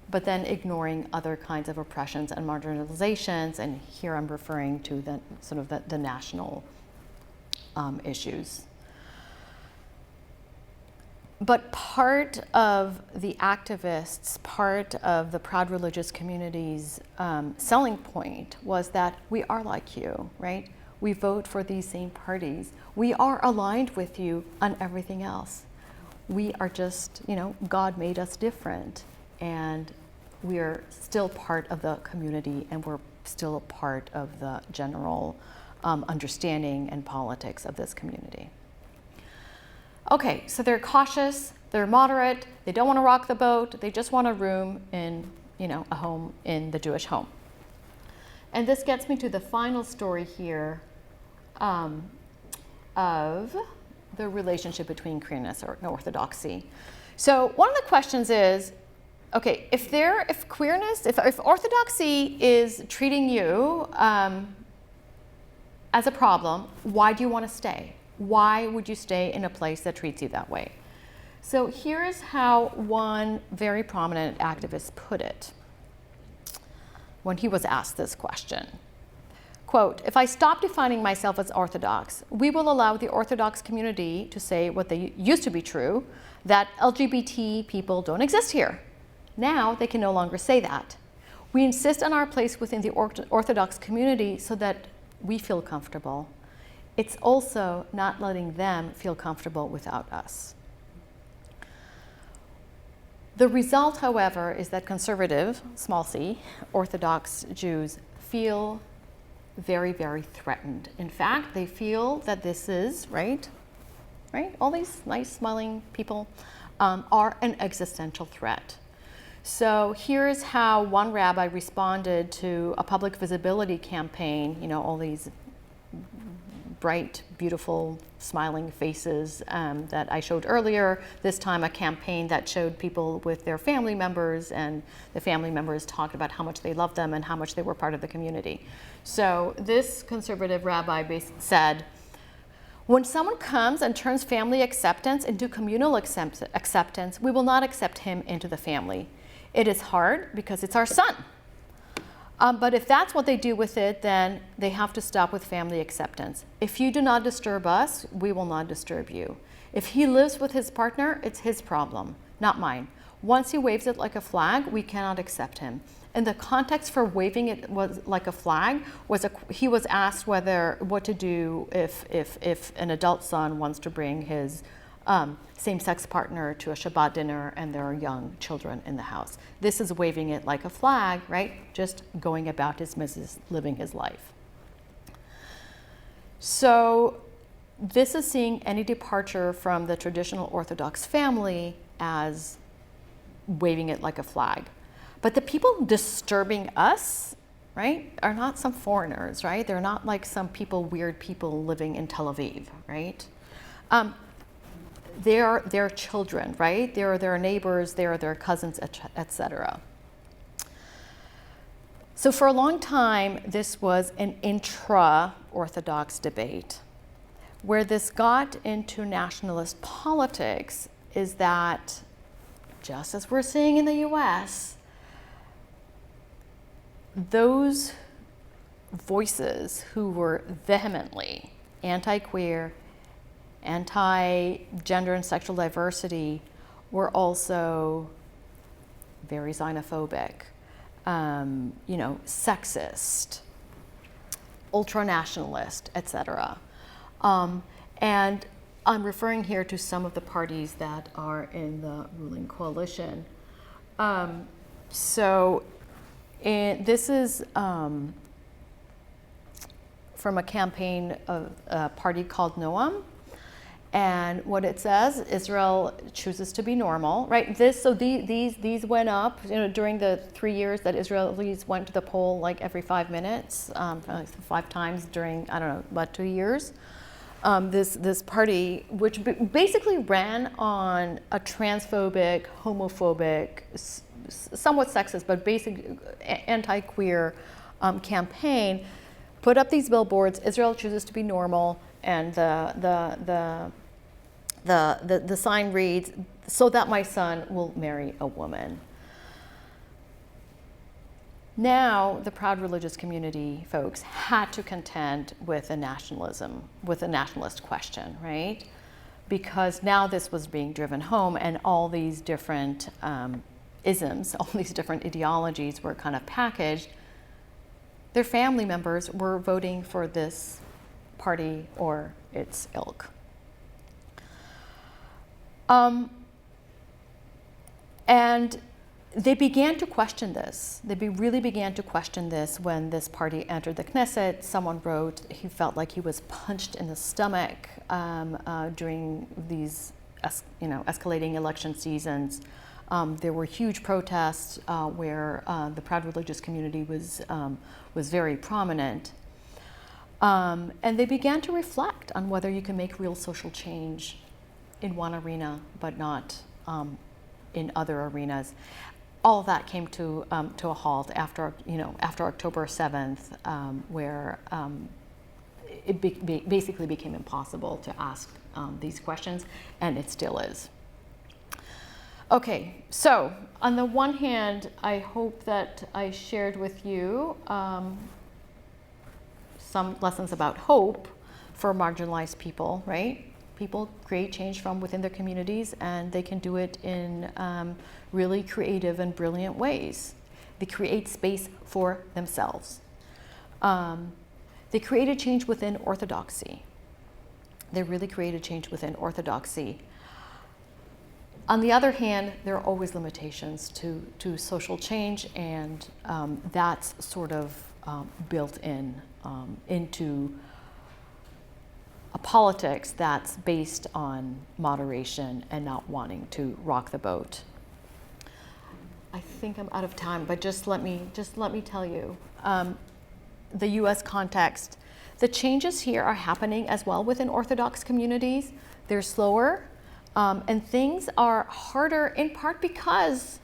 but then ignoring other kinds of oppressions and marginalizations. And here I'm referring to the national issues. But part of the activists, part of the proud religious community's selling point was that we are like you, right? We vote for these same parties. We are aligned with you on everything else. We are just, God made us different. And we're still part of the community, and we're still a part of the general understanding and politics of this community. Okay, so they're cautious, they're moderate, they don't want to rock the boat, they just want a room in, a home in the Jewish home. And this gets me to the final story here of the relationship between queerness and orthodoxy. So one of the questions is, okay, if orthodoxy is treating you as a problem, why do you want to stay? Why would you stay in a place that treats you that way? So here's how one very prominent activist put it when he was asked this question. Quote, "If I stop defining myself as Orthodox, we will allow the Orthodox community to say what they used to be true, that LGBT people don't exist here. Now they can no longer say that. We insist on our place within the Orthodox community so that we feel comfortable. It's also not letting them feel comfortable without us." The result, however, is that conservative, small c, Orthodox Jews feel very, very threatened. In fact, they feel that this is, right? All these nice, smiling people are an existential threat. So here's how one rabbi responded to a public visibility campaign, all these bright, beautiful, smiling faces that I showed earlier. This time a campaign that showed people with their family members, and the family members talked about how much they loved them and how much they were part of the community. So this conservative rabbi said, "When someone comes and turns family acceptance into communal acceptance, we will not accept him into the family. It is hard because it's our son. But if that's what they do with it, then they have to stop with family acceptance. If you do not disturb us, we will not disturb you. If he lives with his partner, it's his problem, not mine. Once he waves it like a flag, we cannot accept him." And the context for waving it was like a flag was he was asked what to do if an adult son wants to bring his same-sex partner to a Shabbat dinner and there are young children in the house. This is waving it like a flag, right? Just going about his business, living his life. So this is seeing any departure from the traditional Orthodox family as waving it like a flag. But the people disturbing us, right, are not some foreigners, right? They're not like some weird people living in Tel Aviv, right? They're their children, right? They're their neighbors, they're their cousins, etc. So for a long time, this was an intra-Orthodox debate. Where this got into nationalist politics is that, just as we're seeing in the US, those voices who were vehemently anti-queer, anti-gender and sexual diversity were also very xenophobic, sexist, ultra-nationalist, etc. And I'm referring here to some of the parties that are in the ruling coalition. This is from a campaign of a party called Noam. And what it says, Israel chooses to be normal, right? These went up, during the 3 years that Israelis went to the poll, like every 5 minutes, 5 times during, about 2 years. This party, which basically ran on a transphobic, homophobic, somewhat sexist, but basic anti-queer campaign, put up these billboards, Israel chooses to be normal, and the sign reads, so that my son will marry a woman. Now, the proud religious community folks had to contend with a nationalist question, right? Because now this was being driven home, and all these different isms, all these different ideologies were kind of packaged. Their family members were voting for this party or its ilk. And they began to question this. They really began to question this when this party entered the Knesset. Someone wrote he felt like he was punched in the stomach during these escalating election seasons. There were huge protests where the proud religious community was very prominent. And they began to reflect on whether you can make real social change in one arena, but not in other arenas. All of that came to a halt after October 7th, where it basically became impossible to ask these questions, and it still is. Okay, so on the one hand, I hope that I shared with you some lessons about hope for marginalized people, right? People create change from within their communities, and they can do it in really creative and brilliant ways. They create space for themselves. They create a change within orthodoxy. They really create a change within orthodoxy. On the other hand, there are always limitations to social change, and that's sort of built into a politics that's based on moderation and not wanting to rock the boat. I think I'm out of time, but just let me tell you, the U.S. context, the changes here are happening as well within Orthodox communities. They're slower, and things are harder in part because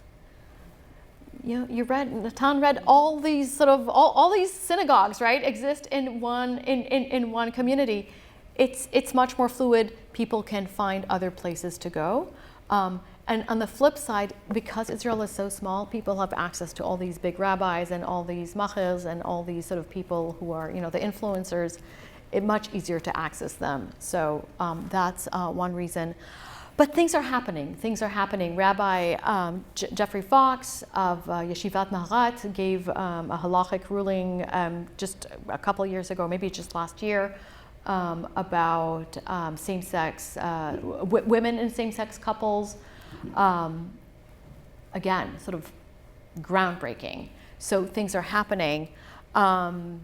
Natan read all these all these synagogues, right, exist in one community. It's much more fluid. People can find other places to go. And on the flip side, because Israel is so small, people have access to all these big rabbis and all these machers and all these sort of people who are, the influencers. It's much easier to access them. So that's one reason. But things are happening. Rabbi Jeffrey Fox of Yeshivat Maharat gave a halachic ruling just a couple years ago, maybe just last year, about same-sex women in same-sex couples. Again, sort of groundbreaking. So things are happening. And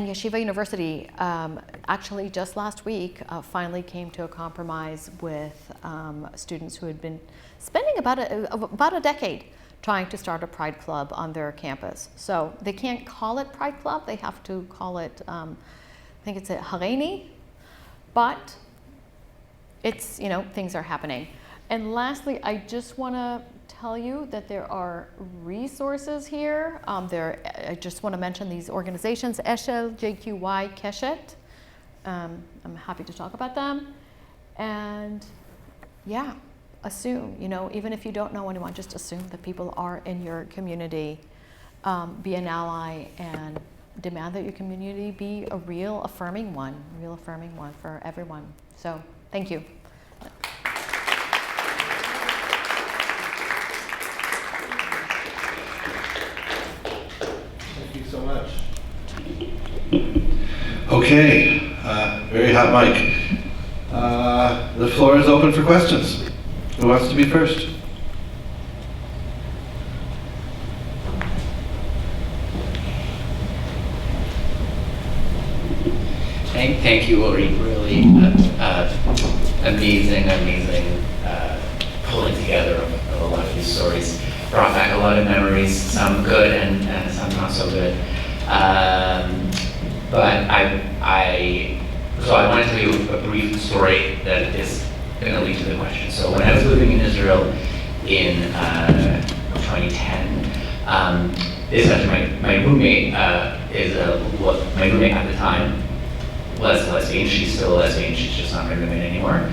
Yeshiva University actually just last week finally came to a compromise with students who had been spending about a decade trying to start a Pride Club on their campus. So they can't call it Pride Club, they have to call it, I think it's a Hareini, but it's, things are happening. And lastly, I just want to tell you that there are resources here. I just want to mention these organizations, Eshel, JQY, Keshet, I'm happy to talk about them. And yeah, assume, even if you don't know anyone, just assume that people are in your community. Be an ally and demand that your community be a real affirming one for everyone. So thank you. Thank you so much. Okay, very hot mic. The floor is open for questions. Who wants to be first? Thank you, Orit. Really amazing pulling together of a lot of these stories. Brought back a lot of memories, some good and some not so good. But so I wanted to tell you a brief story that is going to lead to the question. So when I was living in Israel in 2010, this actually my roommate my roommate at the time was lesbian. She's still a lesbian. She's just not my roommate anymore.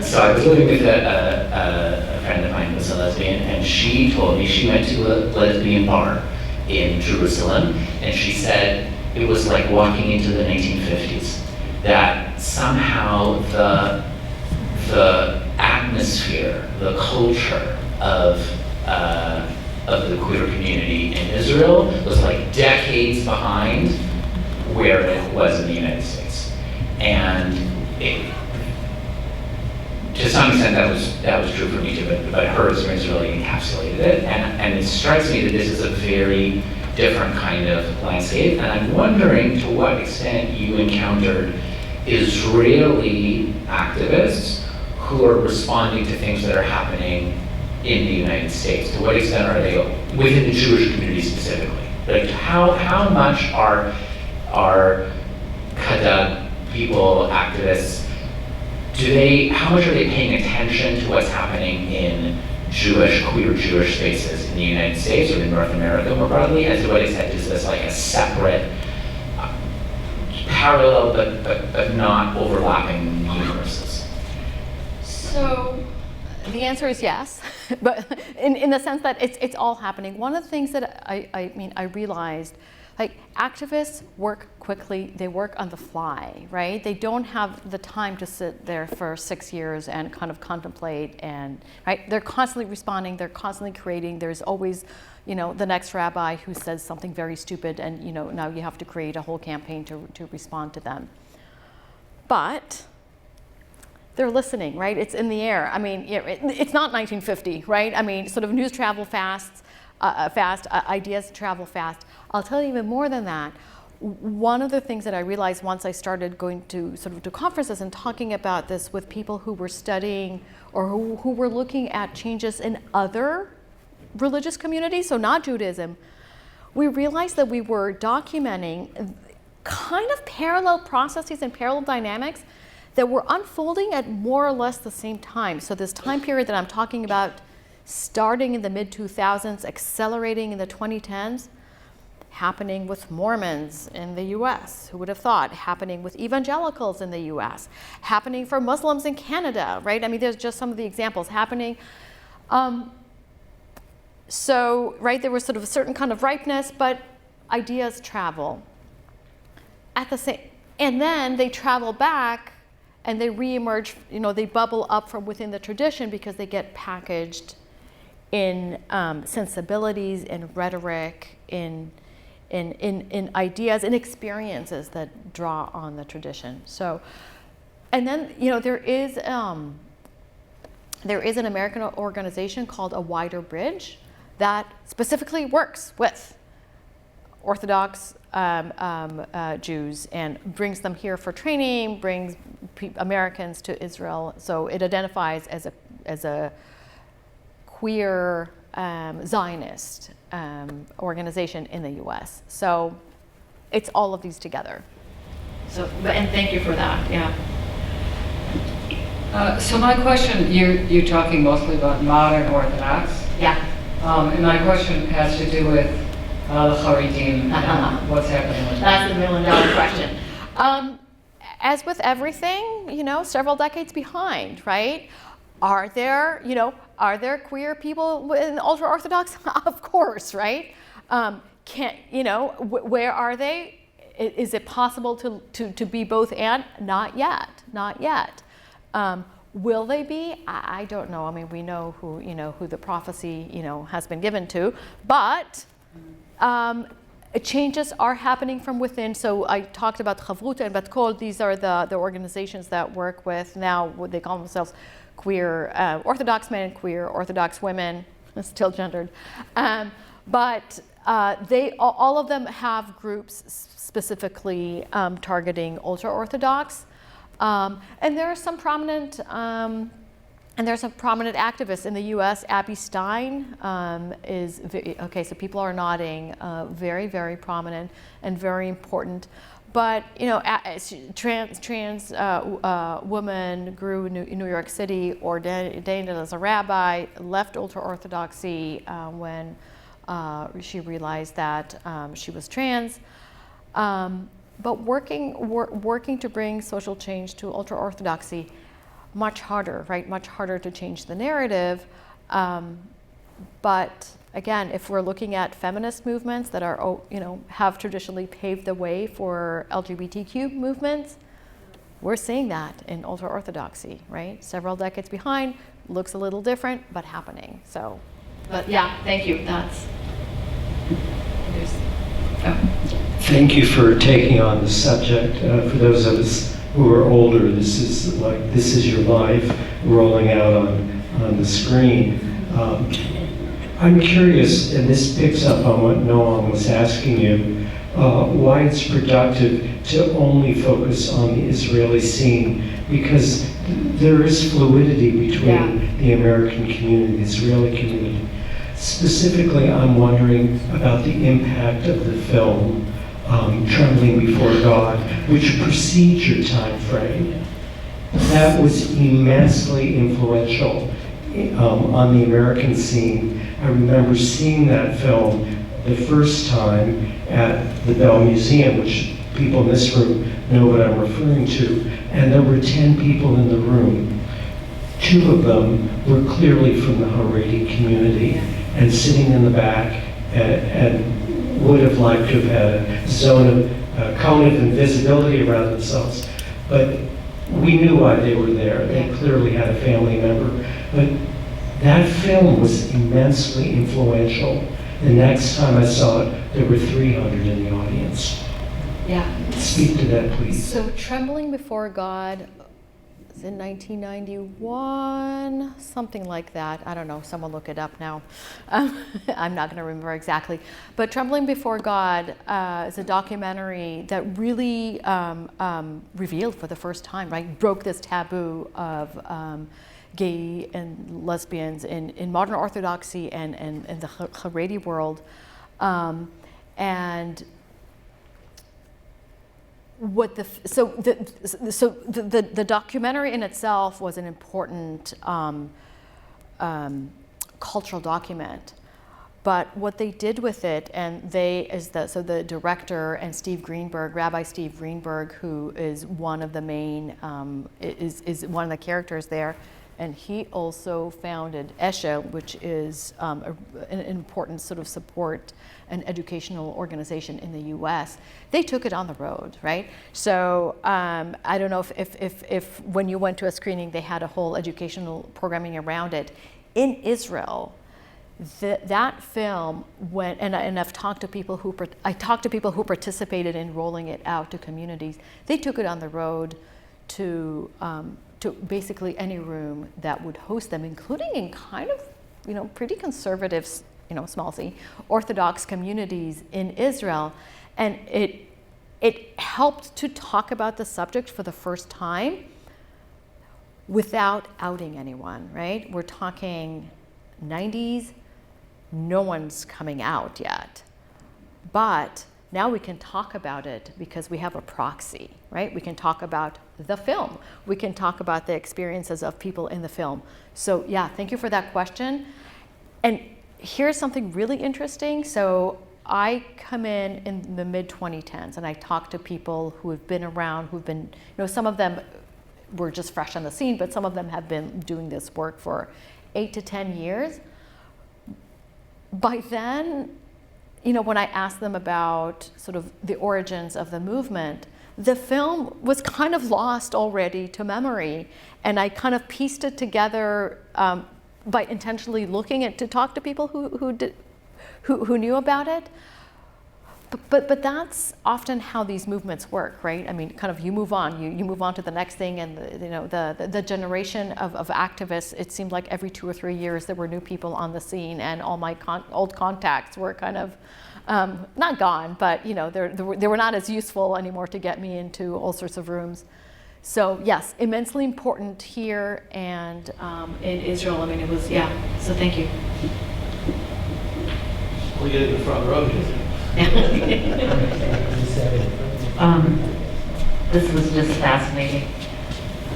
So I was living with a friend of mine who was a lesbian, and she told me she went to a lesbian bar in Jerusalem, and she said it was like walking into the 1950s. That somehow the atmosphere, the culture of the queer community in Israel was like decades behind where it was in the United States, and to some extent that was true for me too. But her experience really encapsulated it, and it strikes me that this is a very different kind of landscape. And I'm wondering to what extent you encountered Israeli activists who are responding to things that are happening in the United States. To what extent are they within the Jewish community specifically? Like how much are Kada people, activists, how much are they paying attention to what's happening in queer Jewish spaces in the United States or in North America more broadly? And to what extent is this like a separate, parallel but not overlapping universes? So the answer is yes, but in the sense that it's all happening. One of the things that I realized, like, activists work quickly, they work on the fly, right? They don't have the time to sit there for 6 years and kind of contemplate, and right? They're constantly responding, they're constantly creating. There's always, the next rabbi who says something very stupid, and now you have to create a whole campaign to respond to them. But they're listening, right? It's in the air. I mean, it's not 1950, right? I mean, sort of news travel fast, ideas travel fast. I'll tell you even more than that. One of the things that I realized once I started going to conferences and talking about this with people who were studying or who were looking at changes in other religious communities, so not Judaism, we realized that we were documenting kind of parallel processes and parallel dynamics that were unfolding at more or less the same time. So this time period that I'm talking about, starting in the mid-2000s, accelerating in the 2010s, happening with Mormons in the US, who would have thought, happening with evangelicals in the US, happening for Muslims in Canada, right? I mean, there's just some of the examples happening. So, right, there was sort of a certain kind of ripeness, but ideas travel. And then they travel back and they reemerge, they bubble up from within the tradition because they get packaged in sensibilities, in rhetoric, in ideas, in experiences that draw on the tradition. So, and then there is an American organization called A Wider Bridge that specifically works with Orthodox Jews and brings them here for training, brings Americans to Israel. So it identifies as a queer Zionist organization in the U.S. So it's all of these together. So, and thank you for that. Yeah. So my question, you're talking mostly about modern Orthodox. Yeah. And my question has to do with The Haredim, and what's happening with that? That's the million-dollar question. As with everything, several decades behind, right? Are there queer people in ultra-Orthodox? Of course, right? Where are they? Is it possible to be both and? Not yet, not yet. Will they be? I don't know. I mean, we know who the prophecy, has been given to, but changes are happening from within. So I talked about Chavruta and Bat Kol. These are the organizations that work with now what they call themselves queer Orthodox men and queer Orthodox women, still gendered. But they all of them have groups specifically targeting ultra-Orthodox. And there are some prominent activists in the U.S. Abby Stein is okay. So people are nodding. Very, very prominent and very important. But trans woman grew in New York City, ordained as a rabbi, left ultra-Orthodoxy when she realized that she was trans. But working to bring social change to ultra-Orthodoxy, much harder, right? Much harder to change the narrative. But again, if we're looking at feminist movements that are, have traditionally paved the way for LGBTQ movements, we're seeing that in ultra-Orthodoxy, right? Several decades behind, looks a little different, but happening. So, but yeah, thank you. Thank you for taking on the subject. For those of us who are older, this is your life rolling out on the screen. I'm curious, and this picks up on what Noam was asking you, why it's productive to only focus on the Israeli scene, because there is fluidity between the American community, the Israeli community. Specifically, I'm wondering about the impact of the film, Trembling Before God, which precedes your time frame. That was immensely influential on the American scene. I remember seeing that film the first time at the Bell Museum, which people in this room know what I'm referring to, and there were 10 people in the room. 2 of them were clearly from the Haredi community and sitting in the back and would have liked to have had a zone of cone of invisibility around themselves. But we knew why they were there. They clearly had a family member. But that film was immensely influential. The next time I saw it, there were 300 in the audience. Yeah. Speak to that, please. So Trembling Before God was in 1991, something like that. I don't know, someone look it up now. I'm not going to remember exactly. But Trembling Before God is a documentary that really revealed for the first time, right, broke this taboo of gay and lesbians in modern Orthodoxy and the Haredi world. And what the documentary in itself was an important cultural document, but what they did with it, and the director and Steve Greenberg, Rabbi Steve Greenberg, who is one of the main is one of the characters there, and he also founded Eshel, which is an important sort of support and educational organization in the U.S. They took it on the road, right? So I don't know if when you went to a screening, they had a whole educational programming around it. In Israel, that film went, and I've talked to people who participated in rolling it out to communities. They took it on the road to basically any room that would host them, including in kind of, pretty conservative, small c, Orthodox communities in Israel. And it helped to talk about the subject for the first time without outing anyone, right? We're talking 90s, no one's coming out yet. But now we can talk about it because we have a proxy, right? We can talk about the film. We can talk about the experiences of people in the film. So yeah, thank you for that question. And here's something really interesting. So I come in the mid-2010s, and I talk to people who have been around, who've been, some of them were just fresh on the scene, but some of them have been doing this work for 8 to 10 years. By then, when I asked them about sort of the origins of the movement, the film was kind of lost already to memory, and I kind of pieced it together by intentionally looking to talk to people who knew about it. But that's often how these movements work, right? I mean, kind of you move on, you move on to the next thing, and the generation of activists. It seemed like every 2 or 3 years there were new people on the scene, and all my old contacts were kind of not gone, but they were not as useful anymore to get me into all sorts of rooms. So yes, immensely important here and in Israel. I mean, it was So thank you. We'll get in the front row here. This was just fascinating.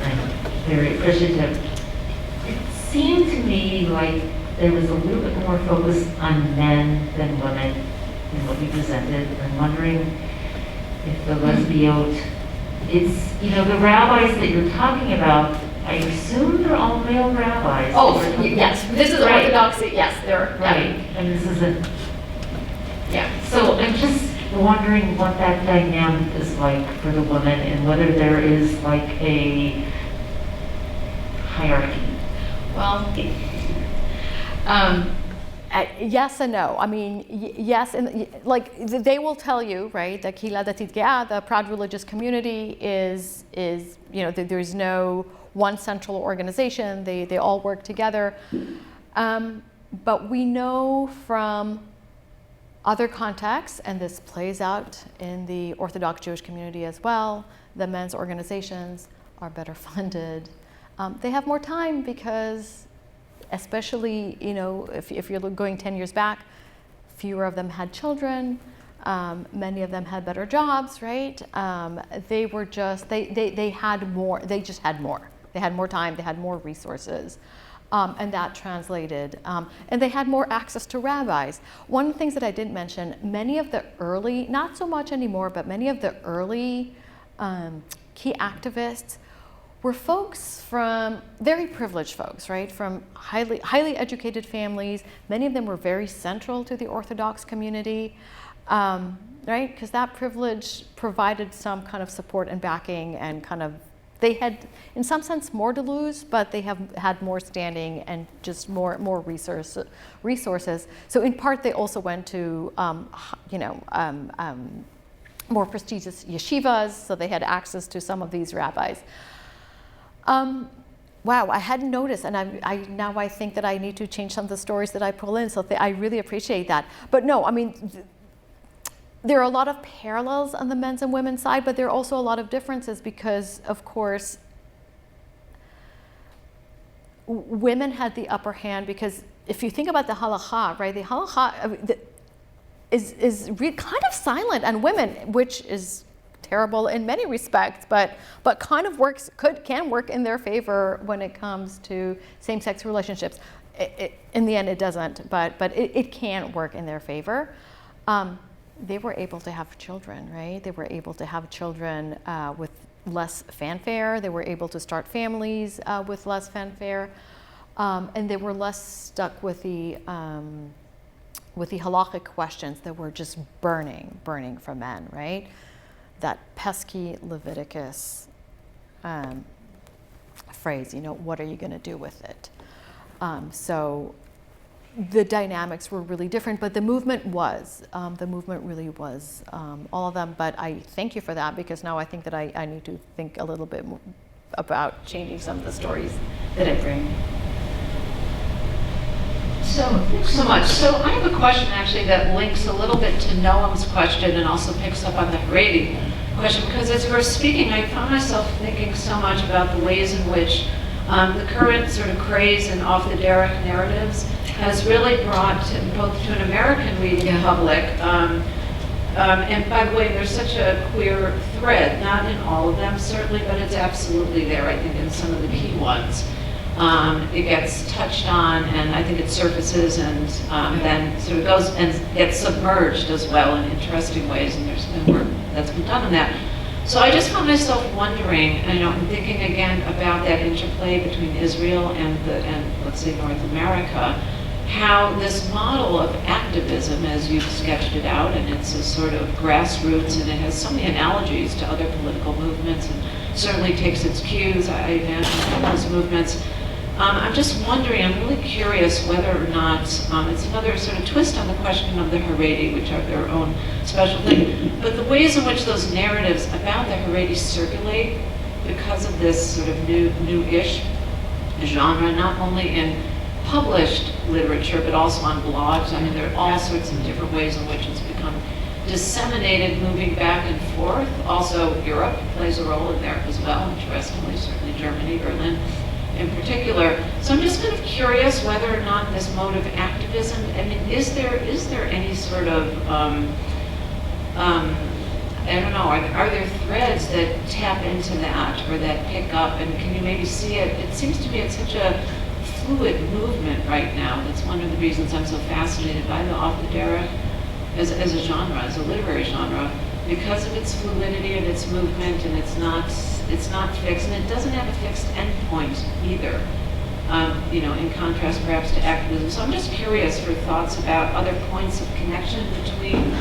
I'm very appreciative. It seemed to me like there was a little bit more focus on men than women in what you presented. I'm wondering if the lesbiote, it's, the rabbis that you're talking about, I assume they're all male rabbis. Oh, yes. This is Right. Orthodoxy. Yes, they're Right, and this is so I'm just wondering what that dynamic is like for the women and whether there is like a hierarchy. Well, yes and no. I mean, yes, and like they will tell you, right? The Kehila Datit Ge'ah, the proud religious community, is there's no one central organization. They all work together. But we know from other contexts, and this plays out in the Orthodox Jewish community as well, the men's organizations are better funded. They have more time because, especially, if you're going 10 years back, fewer of them had children. Many of them had better jobs, right? They were just, they had more, they just had more. They had more time, they had more resources. And that translated. And they had more access to rabbis. One of the things that I didn't mention, many of the early, not so much anymore, but many of the early key activists were folks from, very privileged folks, right? From highly educated families. Many of them were very central to the Orthodox community, right? Because that privilege provided some kind of support and backing, and kind of, they had, in some sense, more to lose, but they have had more standing and just more resources. So in part, they also went to, more prestigious yeshivas, so they had access to some of these rabbis. Wow, I hadn't noticed, and now I think that I need to change some of the stories that I pull in, so I really appreciate that. But no, I mean, there are a lot of parallels on the men's and women's side, but there are also a lot of differences because, of course, women had the upper hand because if you think about the halakha, right, the halakha is kind of silent on women, which is terrible in many respects, but kind of can work in their favor when it comes to same-sex relationships. In the end, it doesn't, but it can work in their favor. They were able to have children, right? They were able to have children with less fanfare. They were able to start families with less fanfare, and they were less stuck with the halachic questions that were just burning for men, right? That pesky Leviticus phrase, what are you going to do with it? So the dynamics were really different, but the movement really was all of them. But I thank you for that, because now I think that I need to think a little bit more about changing some of the stories that I bring. So, thanks so much. So I have a question actually that links a little bit to Noam's question and also picks up on the Haredi question, because as you were speaking, I found myself thinking so much about the ways in which the current sort of craze in off-the-derech narratives has really brought both to an American reading public, and by the way, there's such a queer thread, not in all of them certainly, but it's absolutely there, I think, in some of the key ones. it gets touched on, and I think it surfaces and then sort of goes and gets submerged as well in interesting ways, and there's been work that's been done on that. So I just found myself wondering, and thinking again about that interplay between Israel and let's say North America, how this model of activism, as you've sketched it out, and it's a sort of grassroots, and it has so many analogies to other political movements, and certainly takes its cues, I imagine, from those movements. I'm just wondering, I'm really curious whether or not, it's another sort of twist on the question of the Haredi, which are their own special thing, but the ways in which those narratives about the Haredi circulate because of this sort of new-ish genre, not only in published literature, but also on blogs. I mean, there are all sorts of different ways in which it's become disseminated, moving back and forth. Also, Europe plays a role in there as well, interestingly, certainly Germany, Berlin in particular. So I'm just kind of curious whether or not this mode of activism, I mean, is there any sort of, I don't know, are there threads that tap into that or that pick up, and can you maybe see it? It seems to me it's such a fluid movement right now. That's one of the reasons I'm so fascinated by the Off the Derech as a genre, as a literary genre, because of its fluidity and its movement, and it's not fixed, and it doesn't have a fixed endpoint either. In contrast perhaps to activism. So I'm just curious for thoughts about other points of connection between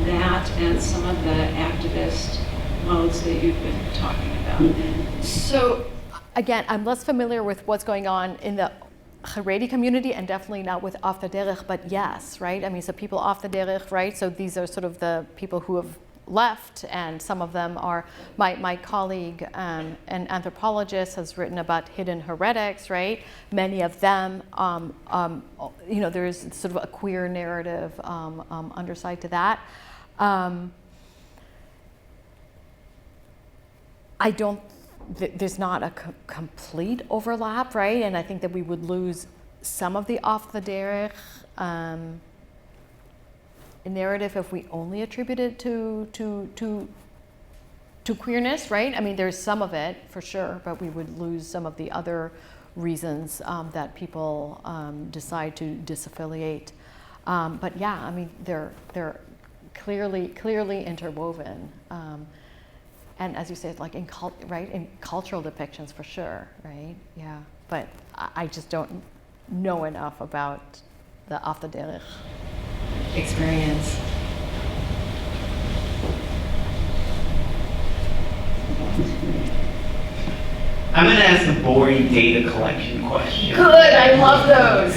that and some of the activist modes that you've been talking about. So again, I'm less familiar with what's going on in the Haredi community, and definitely not with Off the Derech, but yes, right? I mean, so people off the Derech, right? So these are sort of the people who have left, and some of them are, my colleague, an anthropologist, has written about hidden heretics, right? Many of them, there's sort of a queer narrative underside to that. There's not a complete overlap, right? And I think that we would lose some of the Off the Derech narrative if we only attribute it to queerness, right? I mean, there's some of it for sure, but we would lose some of the other reasons that people decide to disaffiliate. But yeah, I mean, they're clearly interwoven. And as you said, like in cultural depictions for sure, right? Yeah, but I just don't know enough about the Off the Derech experience. I'm going to ask a boring data collection question. Good, I love those.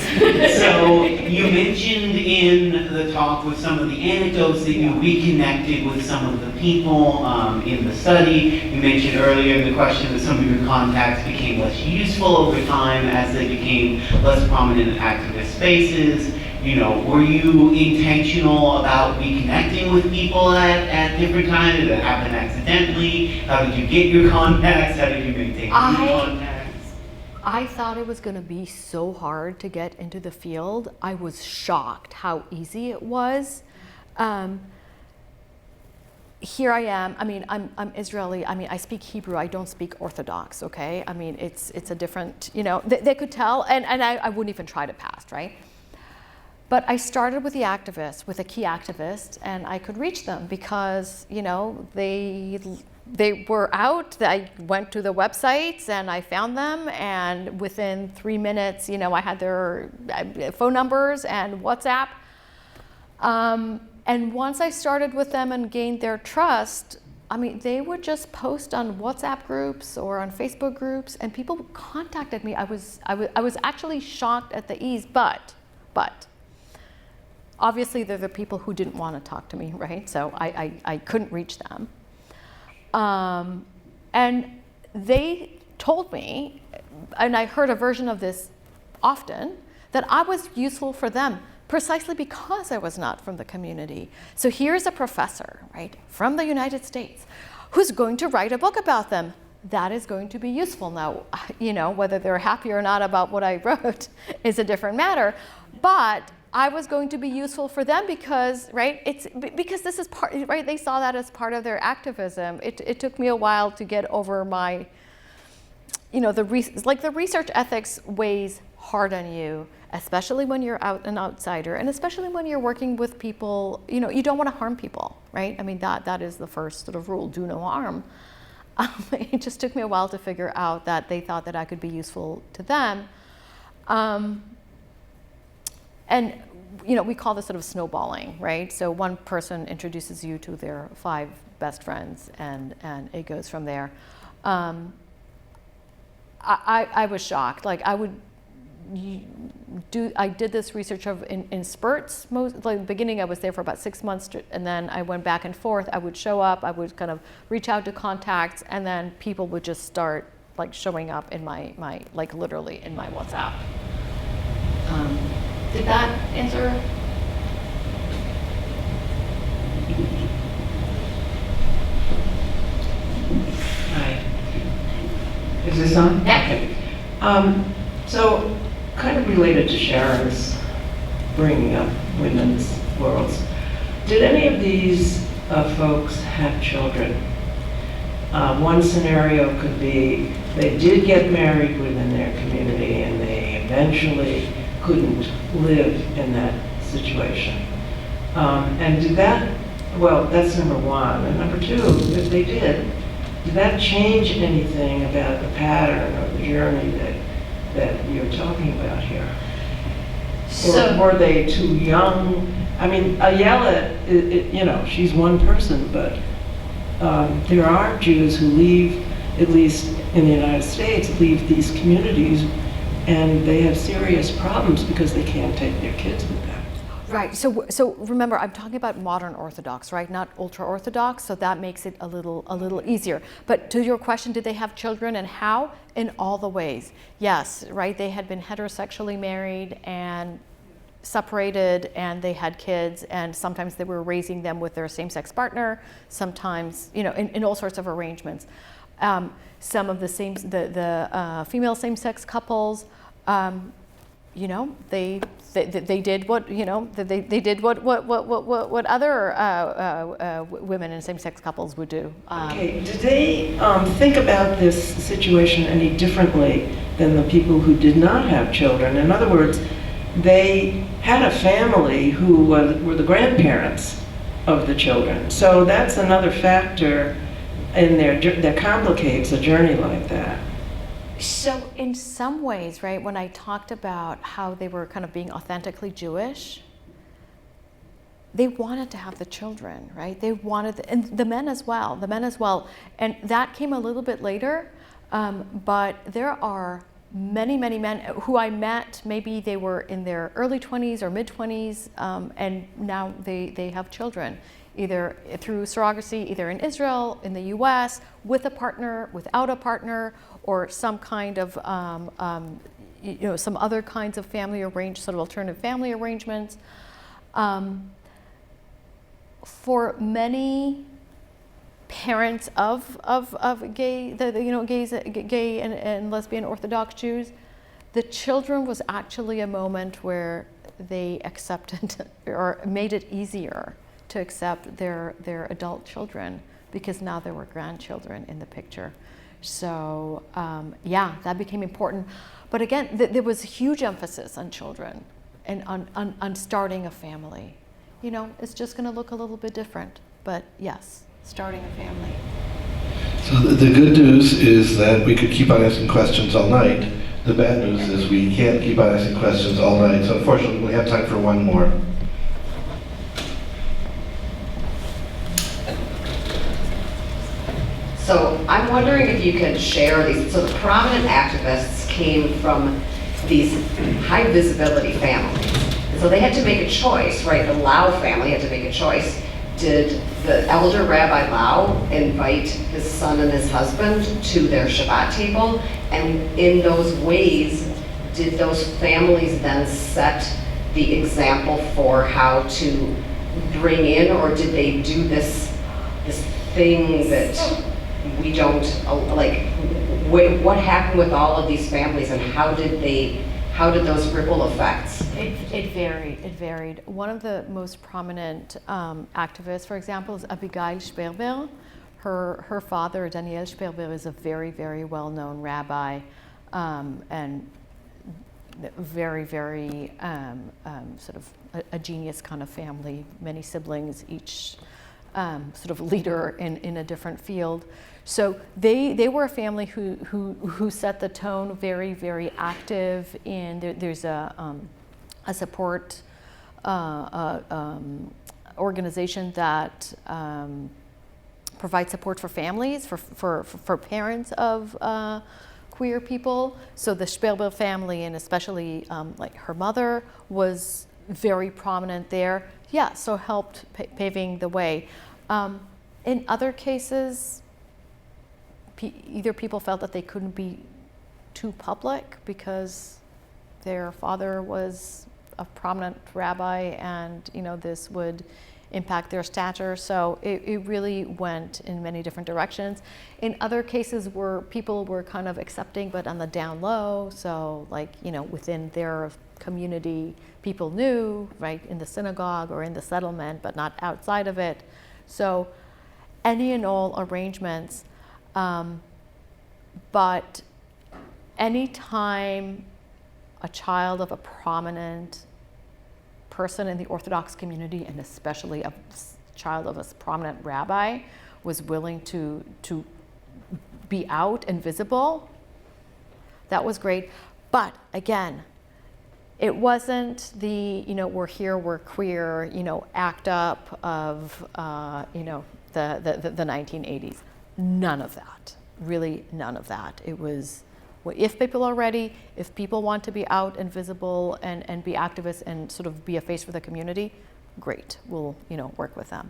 So you mentioned in the talk with some of the anecdotes that you reconnected with some of the people in the study. You mentioned earlier in the question that some of your contacts became less useful over time as they became less prominent in activist spaces. Were you intentional about reconnecting with people at different times? Did it happen accidentally? How did you get your contacts? How did you maintain new contacts? I thought it was going to be so hard to get into the field. I was shocked how easy it was. Here I am. I mean, I'm Israeli. I mean, I speak Hebrew. I don't speak Orthodox. Okay. I mean, it's a different. They could tell, and I wouldn't even try to pass, right? But I started with with a key activist, and I could reach them because, they were out. I went to the websites and I found them, and within 3 minutes, I had their phone numbers and WhatsApp. And once I started with them and gained their trust, I mean, they would just post on WhatsApp groups or on Facebook groups, and people contacted me. I was actually shocked at the ease, but obviously, they're the people who didn't want to talk to me, right? So I couldn't reach them. And they told me, and I heard a version of this often, that I was useful for them precisely because I was not from the community. So here's a professor, right, from the United States, who's going to write a book about them. That is going to be useful. Now, whether they're happy or not about what I wrote is a different matter. But I was going to be useful for them because, right, because this is part, right, they saw that as part of their activism. It took me a while to get over my, the research ethics weighs hard on you, especially when you're an outsider, and especially when you're working with people, you don't want to harm people, right? I mean, that is the first sort of rule, do no harm. It just took me a while to figure out that they thought that I could be useful to them. And we call this sort of snowballing, right? So one person introduces you to their 5 best friends, and it goes from there. I was shocked. Like I did this research in spurts. Like the beginning, I was there for about 6 months, and then I went back and forth. I would show up. I would kind of reach out to contacts, and then people would just start like showing up in my like literally in my WhatsApp. Did that answer? Hi. Is this on? Yeah. Okay. So, kind of related to Sharon's bringing up women's worlds, did any of these folks have children? One scenario could be they did get married within their community and they eventually couldn't live in that situation. And did that, well, that's number one. And number two, if they did that change anything about the pattern or the journey that you're talking about here? Or were they too young? I mean, Ayala, she's one person, but there are Jews who leave, at least in the United States, leave these communities, and they have serious problems because they can't take their kids with them. Right. So remember, I'm talking about modern Orthodox, right? Not ultra Orthodox. So that makes it a little easier. But to your question, did they have children and how? In all the ways. Yes. Right. They had been heterosexually married and separated, and they had kids, and sometimes they were raising them with their same-sex partner. Sometimes, in all sorts of arrangements. Some of the female same-sex couples. They did what they did what other women in same-sex couples would do. Okay, did they think about this situation any differently than the people who did not have children? In other words, they had a family who were the grandparents of the children. So that's another factor in that complicates a journey like that. So in some ways, right, when I talked about how they were kind of being authentically Jewish, they wanted to have the children, right? They wanted, and the men as well. And that came a little bit later, but there are many, many men who I met, maybe they were in their early 20s or mid-20s, and now they have children, either through surrogacy, either in Israel, in the US, with a partner, without a partner, or some kind of, some other kinds of sort of alternative family arrangements. For many parents of gay and lesbian Orthodox Jews, the children was actually a moment where they accepted or made it easier to accept their adult children, because now there were grandchildren in the picture. So that became important. But again, there was huge emphasis on children and on starting a family. It's just going to look a little bit different, but yes, starting a family. So the good news is that we could keep on asking questions all night. The bad news is we can't keep on asking questions all night. So unfortunately, we have time for one more. So I'm wondering if you could share these. So the prominent activists came from these high visibility families. And so they had to make a choice, right? The Lau family had to make a choice. Did the elder Rabbi Lau invite his son and his husband to their Shabbat table? And in those ways, did those families then set the example for how to bring in, or did they do this thing that we don't, like, what happened with all of these families, and how did those ripple effects? It varied. One of the most prominent activists, for example, is Abigail Sperber. her father, Daniel Sperber, is a very, very well-known rabbi, and very, very sort of a genius kind of family, many siblings, each sort of leader in a different field. So they were a family who set the tone, very, very active in, there's a support organization that provides support for families, for parents of queer people. So the Sperber family, and especially like her mother, was very prominent there. Yeah, so helped paving the way. In other cases, either people felt that they couldn't be too public because their father was a prominent rabbi, and this would impact their stature. So it really went in many different directions. In other cases where people were kind of accepting, but on the down low, so like, within their community, people knew, right, in the synagogue or in the settlement, but not outside of it. So any and all arrangements, but anytime a child of a prominent person in the Orthodox community, and especially a child of a prominent rabbi, was willing to be out and visible, that was great. But again, it wasn't the, we're here, we're queer, act up of, the 1980s. None of that, really none of that. It was, if people are ready, if people want to be out and visible and be activists and sort of be a face for the community, great, we'll, work with them.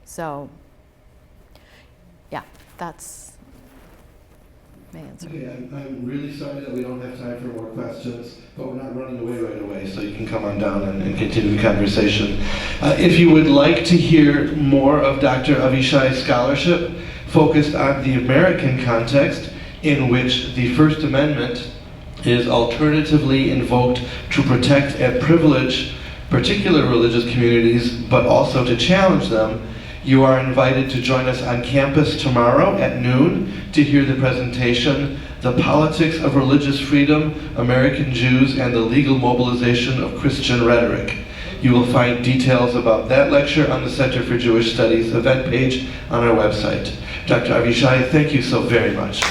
So, yeah, that's my answer. Okay, I'm really sorry that we don't have time for more questions, but we're not running away right away, so you can come on down and continue the conversation. If you would like to hear more of Dr. Avishai's scholarship focused on the American context, in which the First Amendment is alternatively invoked to protect and privilege particular religious communities, but also to challenge them, you are invited to join us on campus tomorrow at noon to hear the presentation, The Politics of Religious Freedom, American Jews and the Legal Mobilization of Christian Rhetoric. You will find details about that lecture on the Center for Jewish Studies event page on our website. Dr. Avishai, thank you so very much.